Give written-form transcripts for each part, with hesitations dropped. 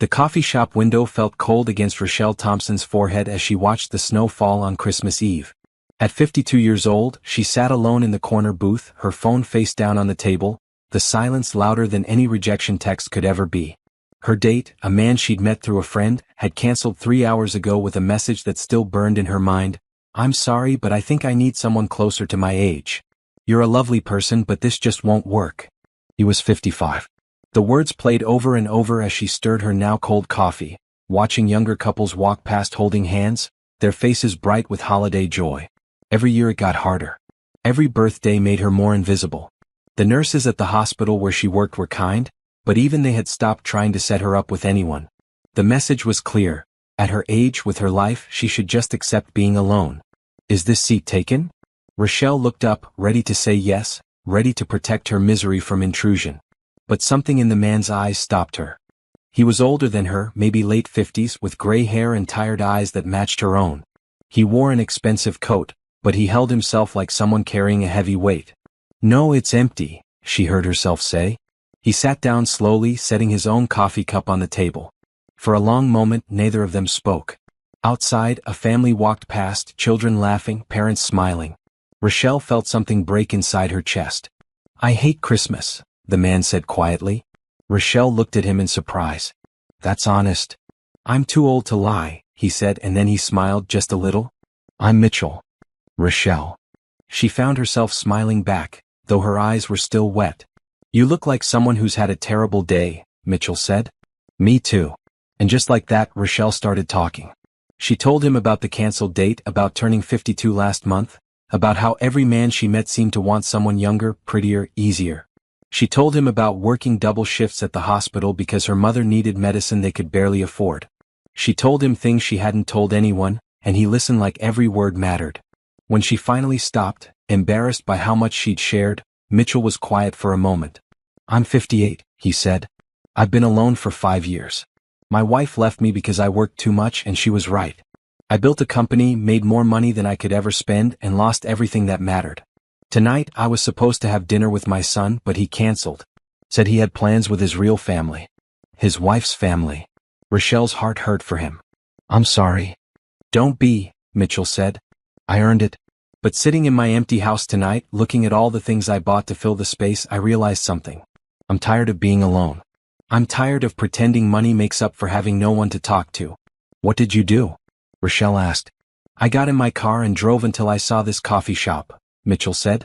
The coffee shop window felt cold against Rochelle Thompson's forehead as she watched the snow fall on Christmas Eve. At 52 years old, she sat alone in the corner booth, her phone face down on the table, the silence louder than any rejection text could ever be. Her date, a man she'd met through a friend, had canceled 3 hours ago with a message that still burned in her mind. "I'm sorry, but I think I need someone closer to my age. You're a lovely person, but this just won't work." He was 55. The words played over and over as she stirred her now cold coffee, watching younger couples walk past holding hands, their faces bright with holiday joy. Every year it got harder. Every birthday made her more invisible. The nurses at the hospital where she worked were kind, but even they had stopped trying to set her up with anyone. The message was clear. At her age, with her life, she should just accept being alone. "Is this seat taken?" Rochelle looked up, ready to say yes, ready to protect her misery from intrusion. But something in the man's eyes stopped her. He was older than her, maybe late 50s, with gray hair and tired eyes that matched her own. He wore an expensive coat, but he held himself like someone carrying a heavy weight. "No, it's empty," she heard herself say. He sat down slowly, setting his own coffee cup on the table. For a long moment, neither of them spoke. Outside, a family walked past, children laughing, parents smiling. Rochelle felt something break inside her chest. "I hate Christmas," the man said quietly. Rochelle looked at him in surprise. "That's honest." "I'm too old to lie," he said, and then he smiled just a little. "I'm Mitchell." "Rochelle." She found herself smiling back, though her eyes were still wet. "You look like someone who's had a terrible day," Mitchell said. "Me too." And just like that, Rochelle started talking. She told him about the canceled date, about turning 52 last month, about how every man she met seemed to want someone younger, prettier, easier. She told him about working double shifts at the hospital because her mother needed medicine they could barely afford. She told him things she hadn't told anyone, and he listened like every word mattered. When she finally stopped, embarrassed by how much she'd shared, Mitchell was quiet for a moment. "I'm 58, he said. "I've been alone for 5 years. My wife left me because I worked too much, and she was right. I built a company, made more money than I could ever spend, and lost everything that mattered. Tonight, I was supposed to have dinner with my son, but he canceled. Said he had plans with his real family. His wife's family." Rochelle's heart hurt for him. "I'm sorry." "Don't be," Mitchell said. "I earned it. But sitting in my empty house tonight, looking at all the things I bought to fill the space, I realized something. I'm tired of being alone. I'm tired of pretending money makes up for having no one to talk to." "What did you do?" Rochelle asked. "I got in my car and drove until I saw this coffee shop," Mitchell said.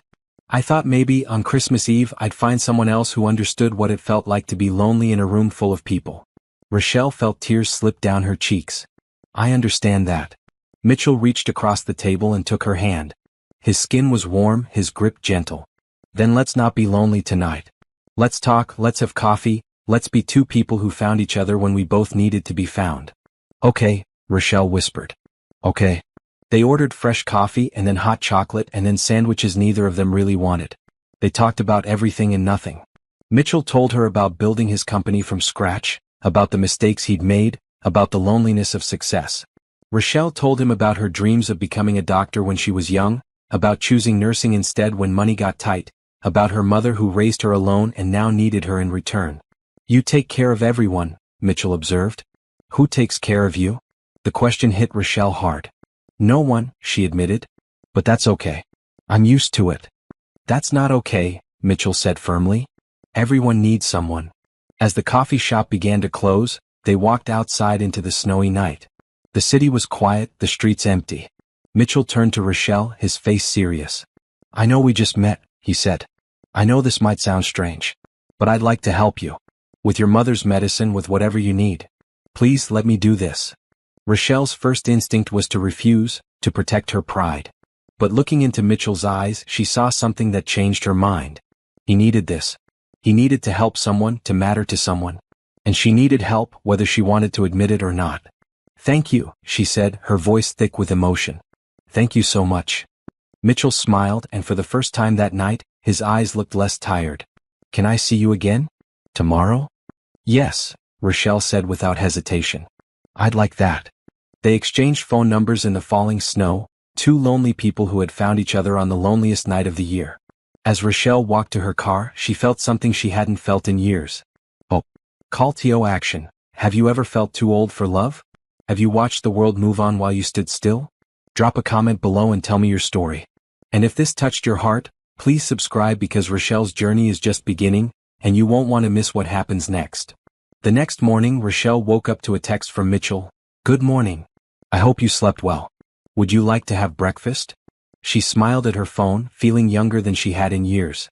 "I thought maybe, on Christmas Eve, I'd find someone else who understood what it felt like to be lonely in a room full of people." Rochelle felt tears slip down her cheeks. "I understand that." Mitchell reached across the table and took her hand. His skin was warm, his grip gentle. "Then let's not be lonely tonight. Let's talk, let's have coffee, let's be two people who found each other when we both needed to be found." "Okay," Rochelle whispered. "Okay." They ordered fresh coffee and then hot chocolate and then sandwiches neither of them really wanted. They talked about everything and nothing. Mitchell told her about building his company from scratch, about the mistakes he'd made, about the loneliness of success. Rochelle told him about her dreams of becoming a doctor when she was young, about choosing nursing instead when money got tight, about her mother who raised her alone and now needed her in return. "You take care of everyone," Mitchell observed. "Who takes care of you?" The question hit Rochelle hard. "No one," she admitted. "But that's okay. I'm used to it." "That's not okay," Mitchell said firmly. "Everyone needs someone." As the coffee shop began to close, they walked outside into the snowy night. The city was quiet, the streets empty. Mitchell turned to Rochelle, his face serious. "I know we just met," he said. "I know this might sound strange. But I'd like to help you. With your mother's medicine, with whatever you need. Please let me do this." Rochelle's first instinct was to refuse, to protect her pride. But looking into Mitchell's eyes, she saw something that changed her mind. He needed this. He needed to help someone, to matter to someone. And she needed help, whether she wanted to admit it or not. "Thank you," she said, her voice thick with emotion. "Thank you so much." Mitchell smiled, and for the first time that night, his eyes looked less tired. "Can I see you again? Tomorrow?" "Yes," Rochelle said without hesitation. "I'd like that." They exchanged phone numbers in the falling snow, two lonely people who had found each other on the loneliest night of the year. As Rochelle walked to her car, she felt something she hadn't felt in years. "Oh, call TO Action," have you ever felt too old for love? Have you watched the world move on while you stood still? Drop a comment below and tell me your story. And if this touched your heart, please subscribe because Rochelle's journey is just beginning, and you won't want to miss what happens next. The next morning, Rochelle woke up to a text from Mitchell. Good morning. I hope you slept well. Would you like to have breakfast? She smiled at her phone, feeling younger than she had in years.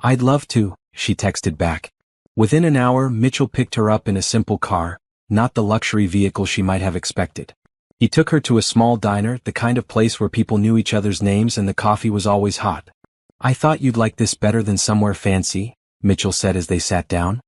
I'd love to, she texted back. Within an hour, Mitchell picked her up in a simple car, not the luxury vehicle she might have expected. He took her to a small diner, the kind of place where people knew each other's names and the coffee was always hot. I thought you'd like this better than somewhere fancy, Mitchell said as they sat down.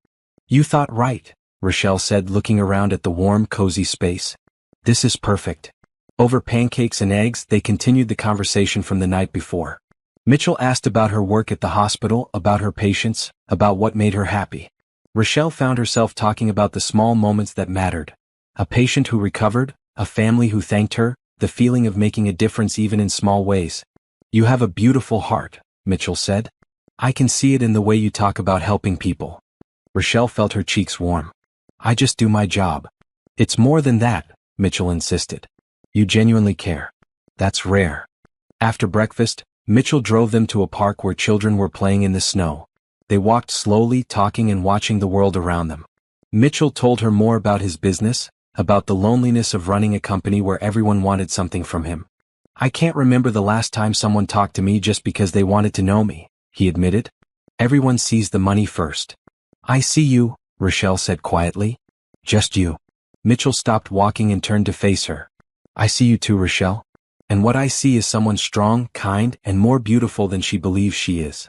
You thought right, Rochelle said, looking around at the warm, cozy space. This is perfect. Over pancakes and eggs, they continued the conversation from the night before. Mitchell asked about her work at the hospital, about her patients, about what made her happy. Rochelle found herself talking about the small moments that mattered. A patient who recovered, a family who thanked her, the feeling of making a difference even in small ways. You have a beautiful heart, Mitchell said. I can see it in the way you talk about helping people. Rochelle felt her cheeks warm. I just do my job. It's more than that, Mitchell insisted. You genuinely care. That's rare. After breakfast, Mitchell drove them to a park where children were playing in the snow. They walked slowly, talking and watching the world around them. Mitchell told her more about his business, about the loneliness of running a company where everyone wanted something from him. I can't remember the last time someone talked to me just because they wanted to know me, he admitted. Everyone sees the money first. I see you, Rochelle said quietly. Just you. Mitchell stopped walking and turned to face her. I see you too, Rochelle. And what I see is someone strong, kind, and more beautiful than she believes she is.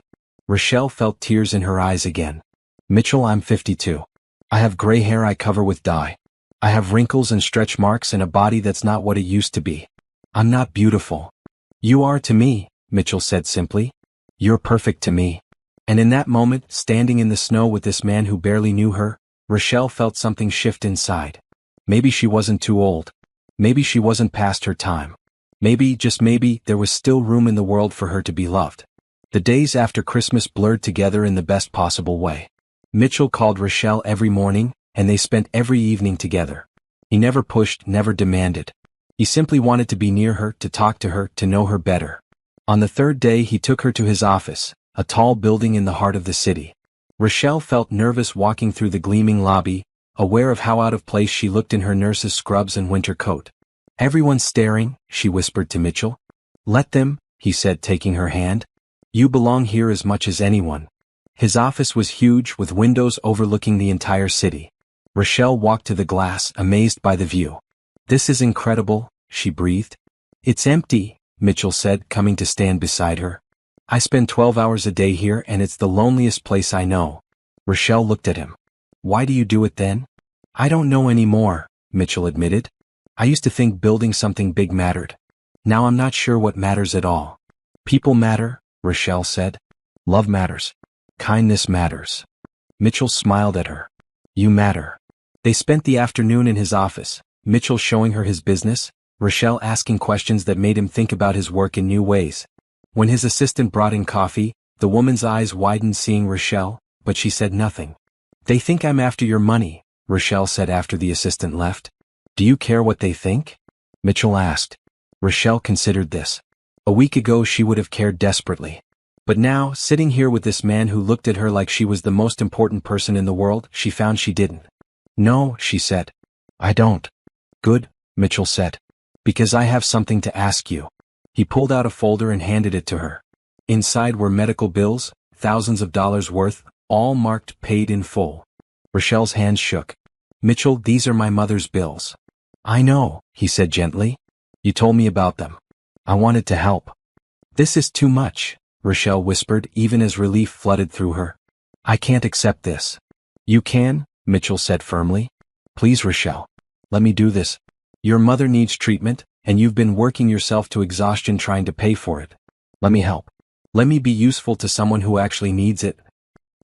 Rochelle felt tears in her eyes again. Mitchell, I'm 52. I have gray hair I cover with dye. I have wrinkles and stretch marks and a body that's not what it used to be. I'm not beautiful. You are to me, Mitchell said simply. You're perfect to me. And in that moment, standing in the snow with this man who barely knew her, Rochelle felt something shift inside. Maybe she wasn't too old. Maybe she wasn't past her time. Maybe, just maybe, there was still room in the world for her to be loved. The days after Christmas blurred together in the best possible way. Mitchell called Rochelle every morning, and they spent every evening together. He never pushed, never demanded. He simply wanted to be near her, to talk to her, to know her better. On the third day he took her to his office, a tall building in the heart of the city. Rochelle felt nervous walking through the gleaming lobby, aware of how out of place she looked in her nurse's scrubs and winter coat. Everyone's staring, she whispered to Mitchell. Let them, he said, taking her hand. You belong here as much as anyone. His office was huge, with windows overlooking the entire city. Rochelle walked to the glass, amazed by the view. This is incredible, she breathed. It's empty, Mitchell said, coming to stand beside her. I spend 12 hours a day here and it's the loneliest place I know. Rochelle looked at him. Why do you do it then? I don't know anymore, Mitchell admitted. I used to think building something big mattered. Now I'm not sure what matters at all. People matter, Rochelle said. Love matters. Kindness matters. Mitchell smiled at her. You matter. They spent the afternoon in his office, Mitchell showing her his business, Rochelle asking questions that made him think about his work in new ways. When his assistant brought in coffee, the woman's eyes widened seeing Rochelle, but she said nothing. They think I'm after your money, Rochelle said after the assistant left. Do you care what they think? Mitchell asked. Rochelle considered this. A week ago she would have cared desperately. But now, sitting here with this man who looked at her like she was the most important person in the world, she found she didn't. No, she said. I don't. Good, Mitchell said. Because I have something to ask you. He pulled out a folder and handed it to her. Inside were medical bills, thousands of dollars worth, all marked paid in full. Rochelle's hands shook. Mitchell, these are my mother's bills. I know, he said gently. You told me about them. I wanted to help. This is too much, Rochelle whispered, even as relief flooded through her. I can't accept this. You can, Mitchell said firmly. Please, Rochelle. Let me do this. Your mother needs treatment, and you've been working yourself to exhaustion trying to pay for it. Let me help. Let me be useful to someone who actually needs it.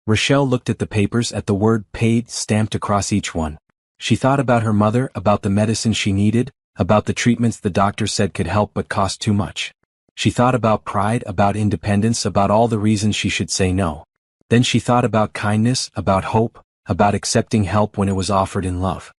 Rochelle looked at the papers, at the word paid stamped across each one. She thought about her mother, about the medicine she needed, about the treatments the doctor said could help but cost too much. She thought about pride, about independence, about all the reasons she should say no. Then she thought about kindness, about hope, about accepting help when it was offered in love.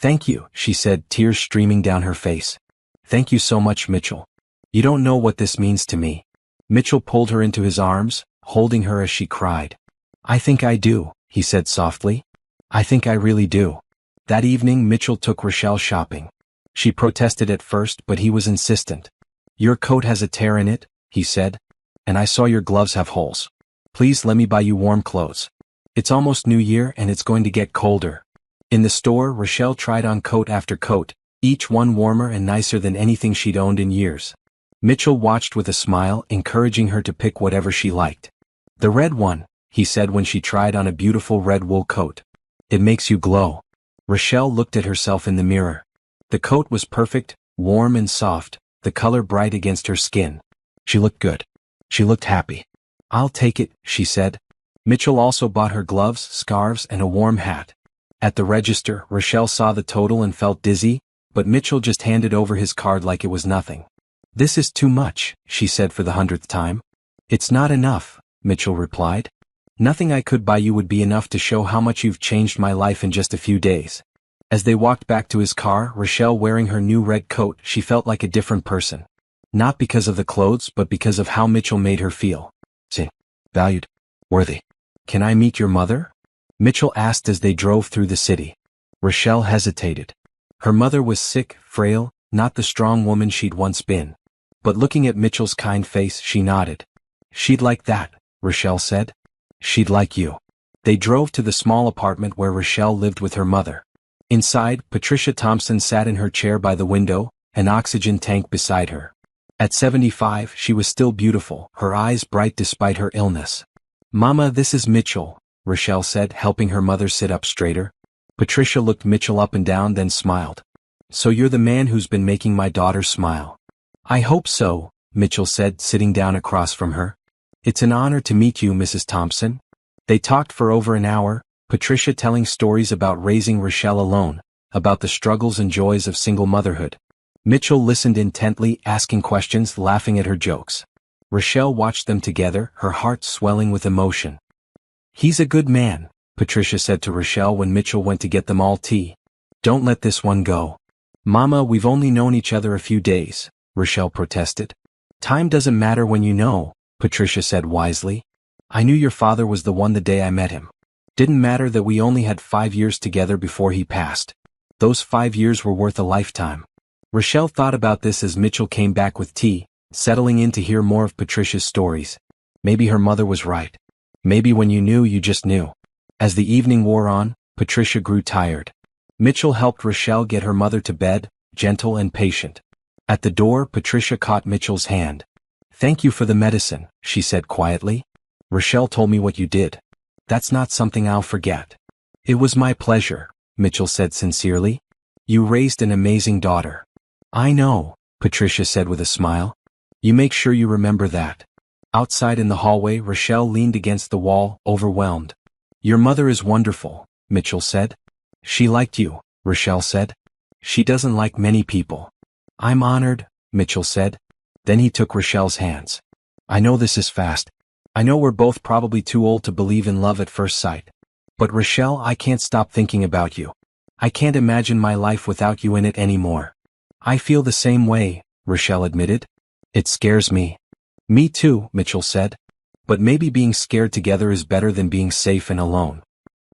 Thank you, she said, tears streaming down her face. Thank you so much, Mitchell. You don't know what this means to me. Mitchell pulled her into his arms, holding her as she cried. I think I do, he said softly. I think I really do. That evening Mitchell took Rochelle shopping. She protested at first, but he was insistent. Your coat has a tear in it, he said. And I saw your gloves have holes. Please let me buy you warm clothes. It's almost New Year and it's going to get colder. In the store, Rochelle tried on coat after coat, each one warmer and nicer than anything she'd owned in years. Mitchell watched with a smile, encouraging her to pick whatever she liked. The red one, he said when she tried on a beautiful red wool coat. It makes you glow. Rochelle looked at herself in the mirror. The coat was perfect, warm and soft, the color bright against her skin. She looked good. She looked happy. I'll take it, she said. Mitchell also bought her gloves, scarves, and a warm hat. At the register, Rochelle saw the total and felt dizzy, but Mitchell just handed over his card like it was nothing. This is too much, she said for the 100th time. It's not enough, Mitchell replied. Nothing I could buy you would be enough to show how much you've changed my life in just a few days. As they walked back to his car, Rochelle wearing her new red coat, she felt like a different person. Not because of the clothes, but because of how Mitchell made her feel. Seen, valued, worthy. Can I meet your mother? Mitchell asked as they drove through the city. Rochelle hesitated. Her mother was sick, frail, not the strong woman she'd once been. But looking at Mitchell's kind face, she nodded. She'd like that, Rochelle said. She'd like you. They drove to the small apartment where Rochelle lived with her mother. Inside, Patricia Thompson sat in her chair by the window, an oxygen tank beside her. At 75, she was still beautiful, her eyes bright despite her illness. Mama, this is Mitchell, Rochelle said, helping her mother sit up straighter. Patricia looked Mitchell up and down, then smiled. So you're the man who's been making my daughter smile. I hope so, Mitchell said, sitting down across from her. It's an honor to meet you, Mrs. Thompson. They talked for over an hour, Patricia telling stories about raising Rochelle alone, about the struggles and joys of single motherhood. Mitchell listened intently, asking questions, laughing at her jokes. Rochelle watched them together, her heart swelling with emotion. He's a good man, Patricia said to Rochelle when Mitchell went to get them all tea. Don't let this one go. Mama, we've only known each other a few days, Rochelle protested. Time doesn't matter when you know, Patricia said wisely. I knew your father was the one the day I met him. Didn't matter that we only had 5 years together before he passed. Those 5 years were worth a lifetime. Rochelle thought about this as Mitchell came back with tea, settling in to hear more of Patricia's stories. Maybe her mother was right. Maybe when you knew, you just knew. As the evening wore on, Patricia grew tired. Mitchell helped Rochelle get her mother to bed, gentle and patient. At the door, Patricia caught Mitchell's hand. Thank you for the medicine, she said quietly. Rochelle told me what you did. That's not something I'll forget. It was my pleasure, Mitchell said sincerely. You raised an amazing daughter. I know, Patricia said with a smile. You make sure you remember that. Outside in the hallway, Rochelle leaned against the wall, overwhelmed. Your mother is wonderful, Mitchell said. She liked you, Rochelle said. She doesn't like many people. I'm honored, Mitchell said. Then he took Rochelle's hands. I know this is fast. I know we're both probably too old to believe in love at first sight. But Rochelle, I can't stop thinking about you. I can't imagine my life without you in it anymore. I feel the same way, Rochelle admitted. It scares me. Me too, Mitchell said. But maybe being scared together is better than being safe and alone.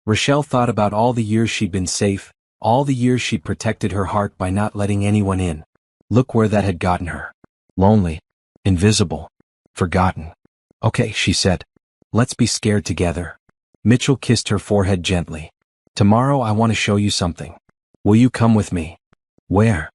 Rochelle thought about all the years she'd been safe, all the years she'd protected her heart by not letting anyone in. Look where that had gotten her. Lonely. Invisible. Forgotten. Okay, she said. Let's be scared together. Mitchell kissed her forehead gently. Tomorrow I want to show you something. Will you come with me? Where?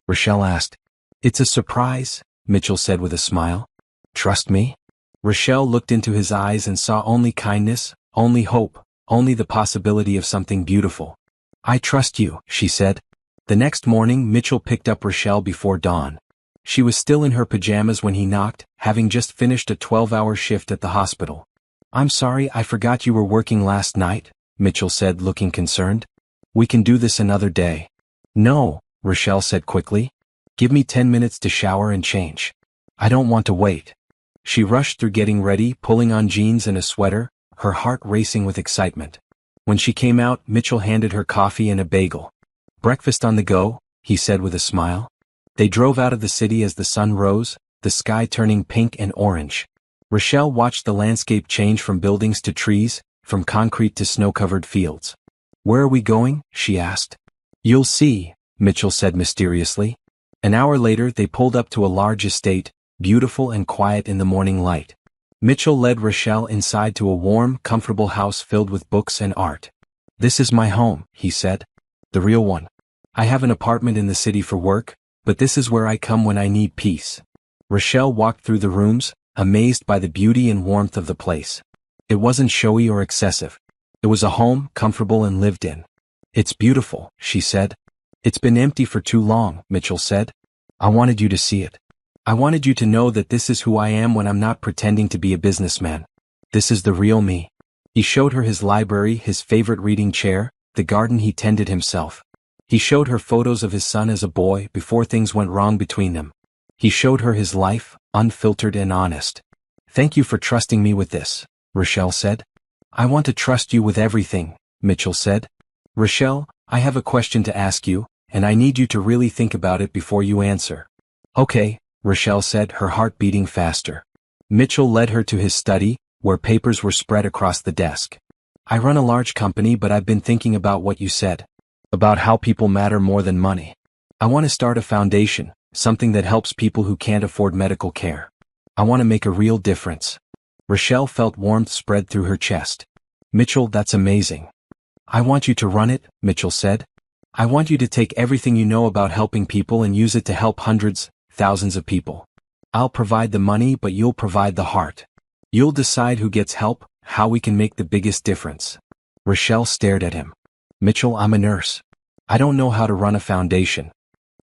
Rochelle asked. It's a surprise, Mitchell said with a smile. Trust me? Rochelle looked into his eyes and saw only kindness, only hope, only the possibility of something beautiful. I trust you, she said. The next morning, Mitchell picked up Rochelle before dawn. She was still in her pajamas when he knocked, having just finished a 12-hour shift at the hospital. I'm sorry, I forgot you were working last night, Mitchell said, looking concerned. We can do this another day. No, Rochelle said quickly. Give me 10 minutes to shower and change. I don't want to wait. She rushed through getting ready, pulling on jeans and a sweater, her heart racing with excitement. When she came out, Mitchell handed her coffee and a bagel. Breakfast on the go, he said with a smile. They drove out of the city as the sun rose, the sky turning pink and orange. Rochelle watched the landscape change from buildings to trees, from concrete to snow-covered fields. Where are we going? She asked. You'll see, Mitchell said mysteriously. An hour later they pulled up to a large estate, beautiful and quiet in the morning light. Mitchell led Rochelle inside to a warm, comfortable house filled with books and art. This is my home, he said. The real one. I have an apartment in the city for work, but this is where I come when I need peace. Rochelle walked through the rooms, amazed by the beauty and warmth of the place. It wasn't showy or excessive. It was a home, comfortable and lived in. It's beautiful, she said. It's been empty for too long, Mitchell said. I wanted you to see it. I wanted you to know that this is who I am when I'm not pretending to be a businessman. This is the real me. He showed her his library, his favorite reading chair, the garden he tended himself. He showed her photos of his son as a boy before things went wrong between them. He showed her his life, unfiltered and honest. Thank you for trusting me with this, Rochelle said. I want to trust you with everything, Mitchell said. Rochelle, I have a question to ask you, and I need you to really think about it before you answer. Okay, Rochelle said, her heart beating faster. Mitchell led her to his study, where papers were spread across the desk. I run a large company, but I've been thinking about what you said. About how people matter more than money. I want to start a foundation, something that helps people who can't afford medical care. I want to make a real difference. Rochelle felt warmth spread through her chest. Mitchell, that's amazing. I want you to run it, Mitchell said. I want you to take everything you know about helping people and use it to help hundreds, thousands of people. I'll provide the money, but you'll provide the heart. You'll decide who gets help, how we can make the biggest difference. Rochelle stared at him. Mitchell, I'm a nurse. I don't know how to run a foundation.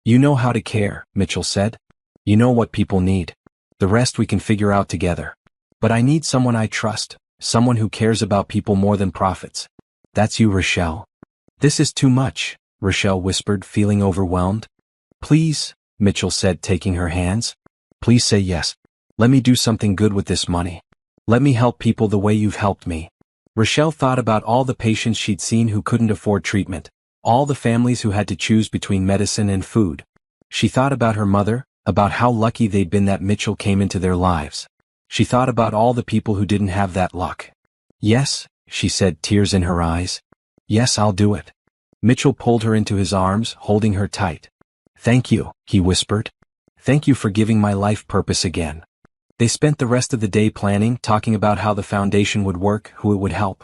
You know how to care, Mitchell said. You know what people need. The rest we can figure out together. But I need someone I trust, someone who cares about people more than profits. That's you, Rochelle. This is too much, Rochelle whispered, feeling overwhelmed. Please, Mitchell said, taking her hands. Please say yes. Let me do something good with this money. Let me help people the way you've helped me. Rochelle thought about all the patients she'd seen who couldn't afford treatment, all the families who had to choose between medicine and food. She thought about her mother, about how lucky they'd been that Mitchell came into their lives. She thought about all the people who didn't have that luck. Yes, she said, tears in her eyes. Yes, I'll do it. Mitchell pulled her into his arms, holding her tight. Thank you, he whispered. Thank you for giving my life purpose again. They spent the rest of the day planning, talking about how the foundation would work, who it would help.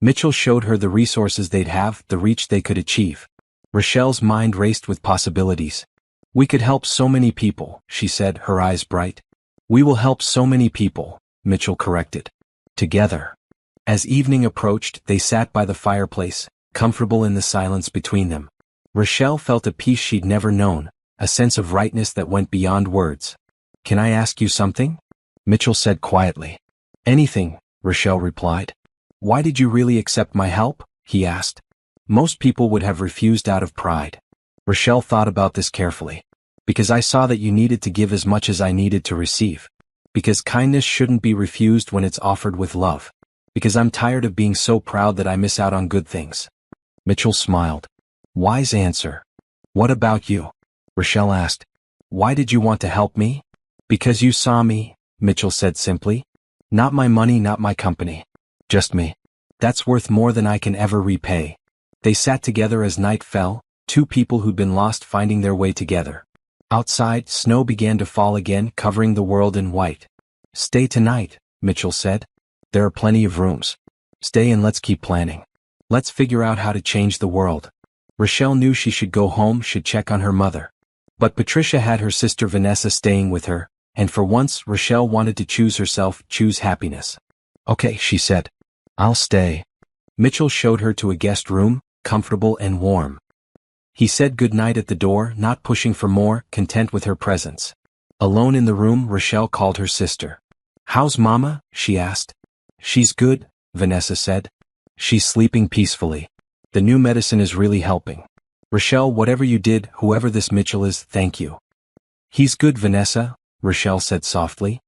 Mitchell showed her the resources they'd have, the reach they could achieve. Rochelle's mind raced with possibilities. We could help so many people, she said, her eyes bright. We will help so many people, Mitchell corrected. Together. As evening approached, they sat by the fireplace, comfortable in the silence between them. Rochelle felt a peace she'd never known, a sense of rightness that went beyond words. Can I ask you something? Mitchell said quietly. Anything, Rochelle replied. Why did you really accept my help? He asked. Most people would have refused out of pride. Rochelle thought about this carefully. Because I saw that you needed to give as much as I needed to receive. Because kindness shouldn't be refused when it's offered with love. Because I'm tired of being so proud that I miss out on good things. Mitchell smiled. Wise answer. What about you? Rochelle asked. Why did you want to help me? Because you saw me, Mitchell said simply. Not my money, not my company. Just me. That's worth more than I can ever repay. They sat together as night fell, two people who'd been lost finding their way together. Outside, snow began to fall again, covering the world in white. Stay tonight, Mitchell said. There are plenty of rooms. Stay and let's keep planning. Let's figure out how to change the world. Rochelle knew she should go home, should check on her mother. But Patricia had her sister Vanessa staying with her, and for once Rochelle wanted to choose herself, choose happiness. Okay, she said. I'll stay. Mitchell showed her to a guest room, comfortable and warm. He said goodnight at the door, not pushing for more, content with her presence. Alone in the room, Rochelle called her sister. How's Mama? She asked. She's good, Vanessa said. She's sleeping peacefully. The new medicine is really helping. Rochelle, whatever you did, whoever this Mitchell is, thank you. He's good, Vanessa, Rochelle said softly.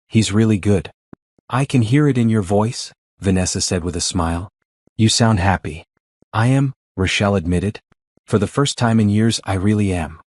He's really good. I can hear it in your voice, Vanessa said with a smile. You sound happy. I am, Rochelle admitted. For the first time in years, I really am.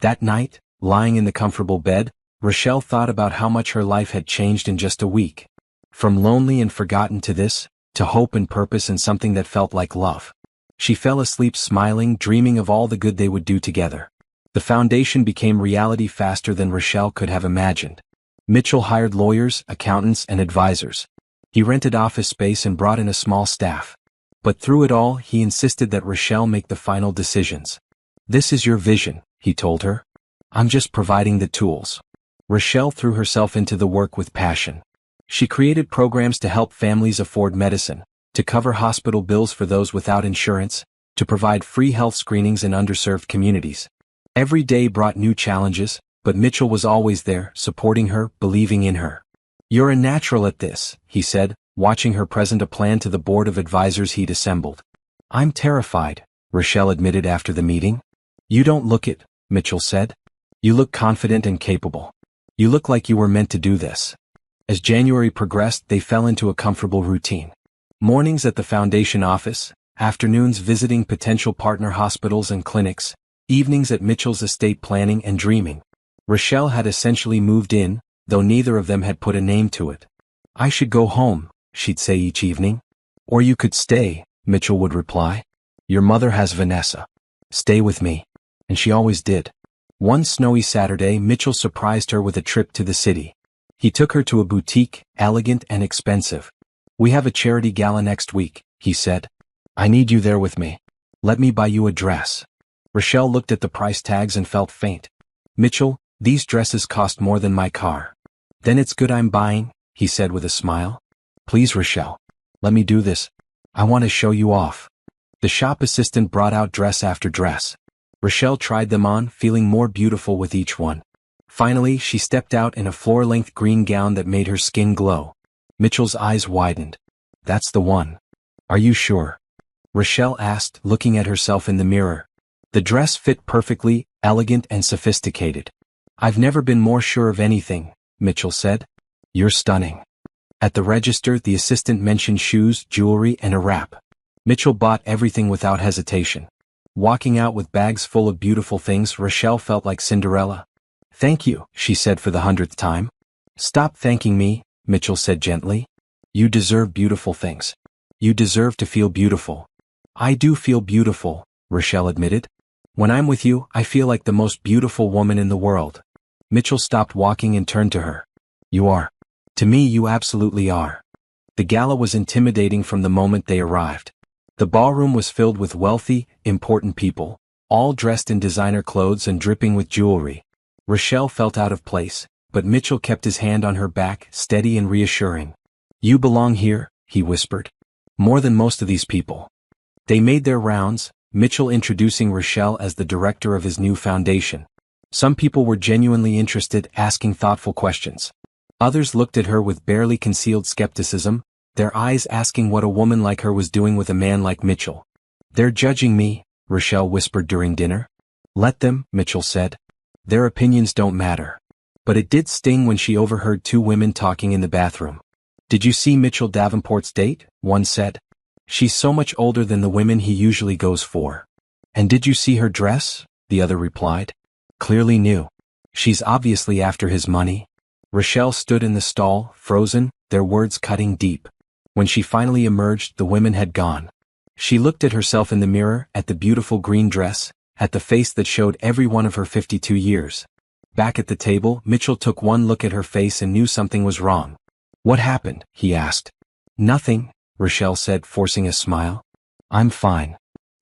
That night, lying in the comfortable bed, Rochelle thought about how much her life had changed in just a week. From lonely and forgotten to this, to hope and purpose and something that felt like love. She fell asleep smiling, dreaming of all the good they would do together. The foundation became reality faster than Rochelle could have imagined. Mitchell hired lawyers, accountants, and advisors. He rented office space and brought in a small staff. But through it all, he insisted that Rochelle make the final decisions. "This is your vision," he told her. "I'm just providing the tools." Rochelle threw herself into the work with passion. She created programs to help families afford medicine, to cover hospital bills for those without insurance, to provide free health screenings in underserved communities. Every day brought new challenges, but Mitchell was always there, supporting her, believing in her. "You're a natural at this," he said, watching her present a plan to the board of advisors he'd assembled. "I'm terrified," Rochelle admitted after the meeting. "You don't look it," Mitchell said. "You look confident and capable. You look like you were meant to do this." As January progressed, they fell into a comfortable routine. Mornings at the foundation office, afternoons visiting potential partner hospitals and clinics, evenings at Mitchell's estate planning and dreaming. Rochelle had essentially moved in, though neither of them had put a name to it. "I should go home," she'd say each evening. "Or you could stay," Mitchell would reply. "Your mother has Vanessa. Stay with me." And she always did. One snowy Saturday, Mitchell surprised her with a trip to the city. He took her to a boutique, elegant and expensive. "We have a charity gala next week," he said. "I need you there with me. Let me buy you a dress." Rochelle looked at the price tags and felt faint. "Mitchell, these dresses cost more than my car." "Then it's good I'm buying," he said with a smile. "Please, Rochelle. Let me do this. I want to show you off." The shop assistant brought out dress after dress. Rochelle tried them on, feeling more beautiful with each one. Finally, she stepped out in a floor-length green gown that made her skin glow. Mitchell's eyes widened. "That's the one." "Are you sure?" Rochelle asked, looking at herself in the mirror. The dress fit perfectly, elegant and sophisticated. "I've never been more sure of anything," Mitchell said. "You're stunning." At the register, the assistant mentioned shoes, jewelry, and a wrap. Mitchell bought everything without hesitation. Walking out with bags full of beautiful things, Rochelle felt like Cinderella. "Thank you," she said for the 100th time. "Stop thanking me," Mitchell said gently. "You deserve beautiful things. You deserve to feel beautiful." "I do feel beautiful," Rochelle admitted. "When I'm with you, I feel like the most beautiful woman in the world." Mitchell stopped walking and turned to her. "You are. To me, you absolutely are." The gala was intimidating from the moment they arrived. The ballroom was filled with wealthy, important people, all dressed in designer clothes and dripping with jewelry. Rochelle felt out of place, but Mitchell kept his hand on her back, steady and reassuring. "You belong here," he whispered. "More than most of these people." They made their rounds, Mitchell introducing Rochelle as the director of his new foundation. Some people were genuinely interested, asking thoughtful questions. Others looked at her with barely concealed skepticism, their eyes asking what a woman like her was doing with a man like Mitchell. "They're judging me," Rochelle whispered during dinner. "Let them," Mitchell said. "Their opinions don't matter." But it did sting when she overheard two women talking in the bathroom. "Did you see Mitchell Davenport's date?" one said. "She's so much older than the women he usually goes for." "And did you see her dress?" the other replied. "Clearly new. She's obviously after his money." Rochelle stood in the stall, frozen, their words cutting deep. When she finally emerged, the women had gone. She looked at herself in the mirror, at the beautiful green dress, at the face that showed every one of her 52 years. Back at the table, Mitchell took one look at her face and knew something was wrong. "What happened?" he asked. "Nothing," Rochelle said, forcing a smile. "I'm fine."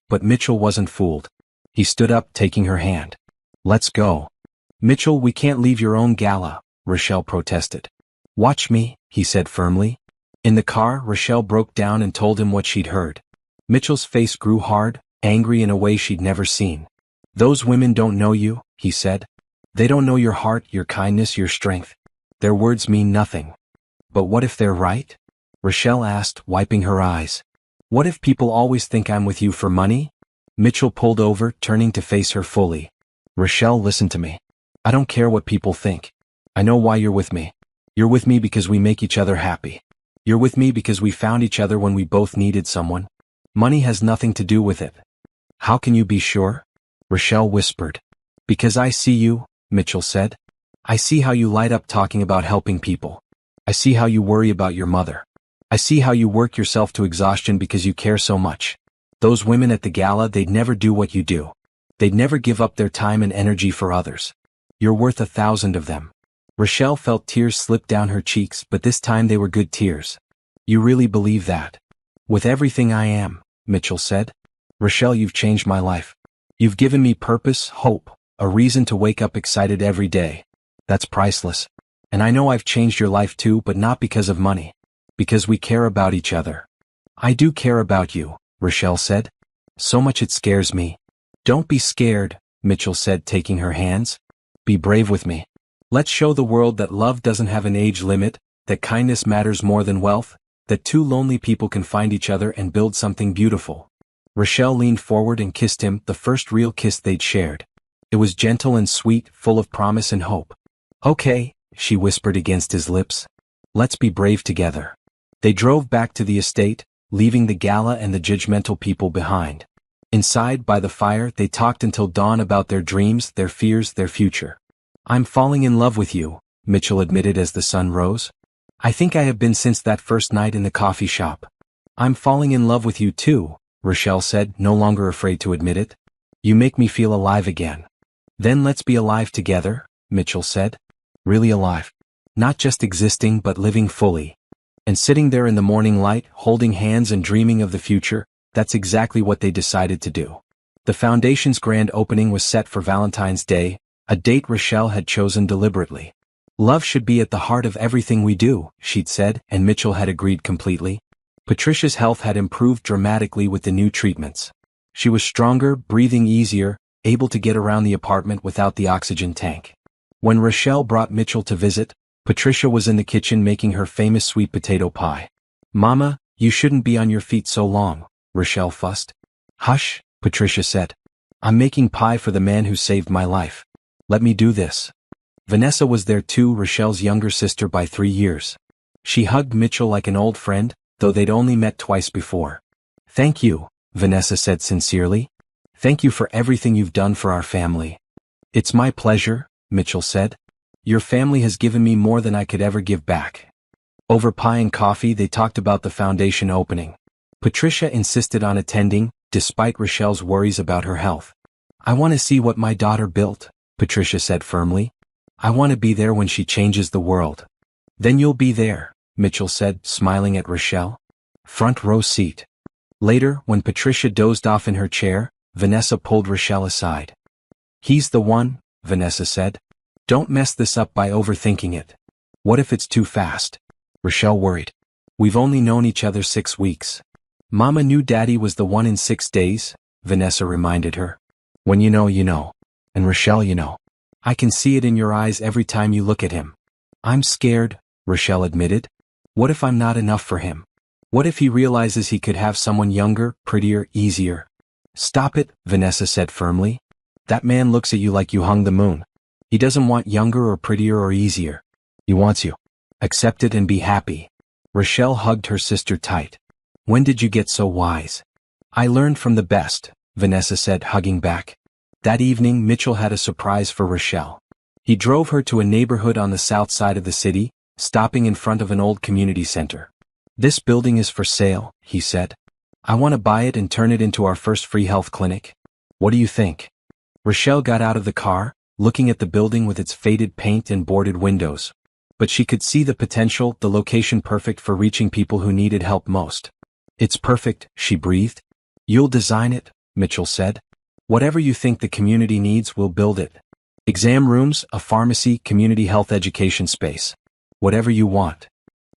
But Mitchell wasn't fooled. He stood up, taking her hand. "Let's go." "Mitchell, we can't leave your own gala," Rochelle protested. "Watch me," he said firmly. In the car, Rochelle broke down and told him what she'd heard. Mitchell's face grew hard, angry in a way she'd never seen. "Those women don't know you," he said. "They don't know your heart, your kindness, your strength. Their words mean nothing." "But what if they're right?" Rochelle asked, wiping her eyes. "What if people always think I'm with you for money?" Mitchell pulled over, turning to face her fully. "Rochelle, listen to me. I don't care what people think. I know why you're with me. You're with me because we make each other happy. You're with me because we found each other when we both needed someone. Money has nothing to do with it." How can you be sure? Rochelle whispered. Because I see you, Mitchell said. I see how you light up talking about helping people. I see how you worry about your mother. I see how you work yourself to exhaustion because you care so much. Those women at the gala, they'd never do what you do. They'd never give up their time and energy for others. You're worth 1,000 of them. Rochelle felt tears slip down her cheeks, but this time they were good tears. You really believe that? With everything I am, Mitchell said. Rochelle, you've changed my life. You've given me purpose, hope, a reason to wake up excited every day. That's priceless. And I know I've changed your life too, but not because of money. Because we care about each other. I do care about you, Rochelle said. So much it scares me. Don't be scared, Mitchell said, taking her hands. Be brave with me. Let's show the world that love doesn't have an age limit, that kindness matters more than wealth, that two lonely people can find each other and build something beautiful. Rochelle leaned forward and kissed him, the first real kiss they'd shared. It was gentle and sweet, full of promise and hope. Okay, she whispered against his lips. Let's be brave together. They drove back to the estate, leaving the gala and the judgmental people behind. Inside, by the fire, they talked until dawn about their dreams, their fears, their future. I'm falling in love with you, Mitchell admitted as the sun rose. I think I have been since that first night in the coffee shop. I'm falling in love with you too, Rochelle said, no longer afraid to admit it. You make me feel alive again. Then let's be alive together, Mitchell said. Really alive. Not just existing but living fully. And sitting there in the morning light, holding hands and dreaming of the future, that's exactly what they decided to do. The foundation's grand opening was set for Valentine's Day, a date Rochelle had chosen deliberately. Love should be at the heart of everything we do, she'd said, and Mitchell had agreed completely. Patricia's health had improved dramatically with the new treatments. She was stronger, breathing easier, able to get around the apartment without the oxygen tank. When Rochelle brought Mitchell to visit, Patricia was in the kitchen making her famous sweet potato pie. Mama, you shouldn't be on your feet so long, Rochelle fussed. Hush, Patricia said. I'm making pie for the man who saved my life. Let me do this. Vanessa was there too, Rochelle's younger sister by 3 years. She hugged Mitchell like an old friend, though they'd only met twice before. Thank you, Vanessa said sincerely. Thank you for everything you've done for our family. It's my pleasure, Mitchell said. Your family has given me more than I could ever give back. Over pie and coffee they talked about the foundation opening. Patricia insisted on attending, despite Rochelle's worries about her health. I want to see what my daughter built, Patricia said firmly. I want to be there when she changes the world. Then you'll be there, Mitchell said, smiling at Rochelle. Front row seat. Later, when Patricia dozed off in her chair, Vanessa pulled Rochelle aside. He's the one, Vanessa said. Don't mess this up by overthinking it. What if it's too fast? Rochelle worried. We've only known each other 6 weeks. Mama knew Daddy was the one in 6 days, Vanessa reminded her. When you know, you know. And Rochelle, you know. I can see it in your eyes every time you look at him. I'm scared, Rochelle admitted. What if I'm not enough for him? What if he realizes he could have someone younger, prettier, easier? Stop it, Vanessa said firmly. That man looks at you like you hung the moon. He doesn't want younger or prettier or easier. He wants you. Accept it and be happy. Rochelle hugged her sister tight. When did you get so wise? I learned from the best, Vanessa said, hugging back. That evening, Mitchell had a surprise for Rochelle. He drove her to a neighborhood on the south side of the city, stopping in front of an old community center. This building is for sale, he said. I want to buy it and turn it into our first free health clinic. What do you think? Rochelle got out of the car, looking at the building with its faded paint and boarded windows. But she could see the potential, the location perfect for reaching people who needed help most. It's perfect, she breathed. You'll design it, Mitchell said. Whatever you think the community needs, we'll build it. Exam rooms, a pharmacy, community health education space. Whatever you want.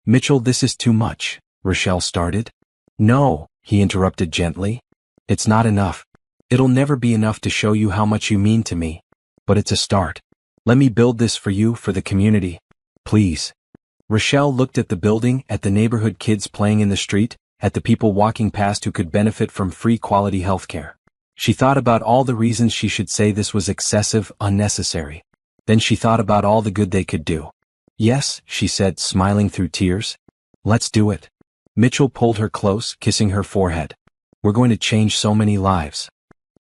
Mitchell, this is too much, Rochelle started. No, he interrupted gently. It's not enough. It'll never be enough to show you how much you mean to me. But it's a start. Let me build this for you, for the community. Please. Rochelle looked at the building, at the neighborhood kids playing in the street, at the people walking past who could benefit from free quality healthcare. She thought about all the reasons she should say this was excessive, unnecessary. Then she thought about all the good they could do. Yes, she said, smiling through tears. Let's do it. Mitchell pulled her close, kissing her forehead. We're going to change so many lives.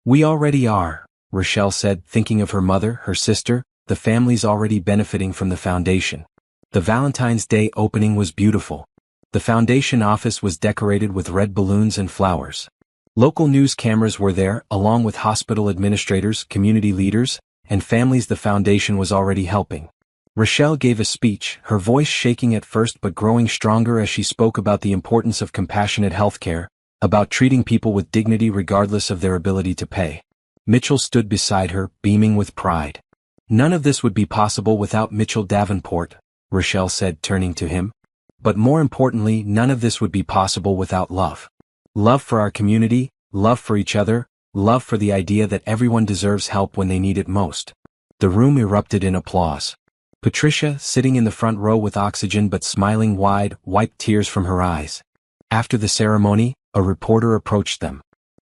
We already are, Rochelle said, thinking of her mother, her sister. The family's already benefiting from the foundation. The Valentine's Day opening was beautiful. The foundation office was decorated with red balloons and flowers. Local news cameras were there, along with hospital administrators, community leaders, and families the foundation was already helping. Rochelle gave a speech, her voice shaking at first but growing stronger as she spoke about the importance of compassionate healthcare, about treating people with dignity regardless of their ability to pay. Mitchell stood beside her, beaming with pride. None of this would be possible without Mitchell Davenport, Rochelle said, turning to him. But more importantly, none of this would be possible without love. Love for our community, love for each other, love for the idea that everyone deserves help when they need it most. The room erupted in applause. Patricia, sitting in the front row with oxygen but smiling wide, wiped tears from her eyes. After the ceremony, a reporter approached them.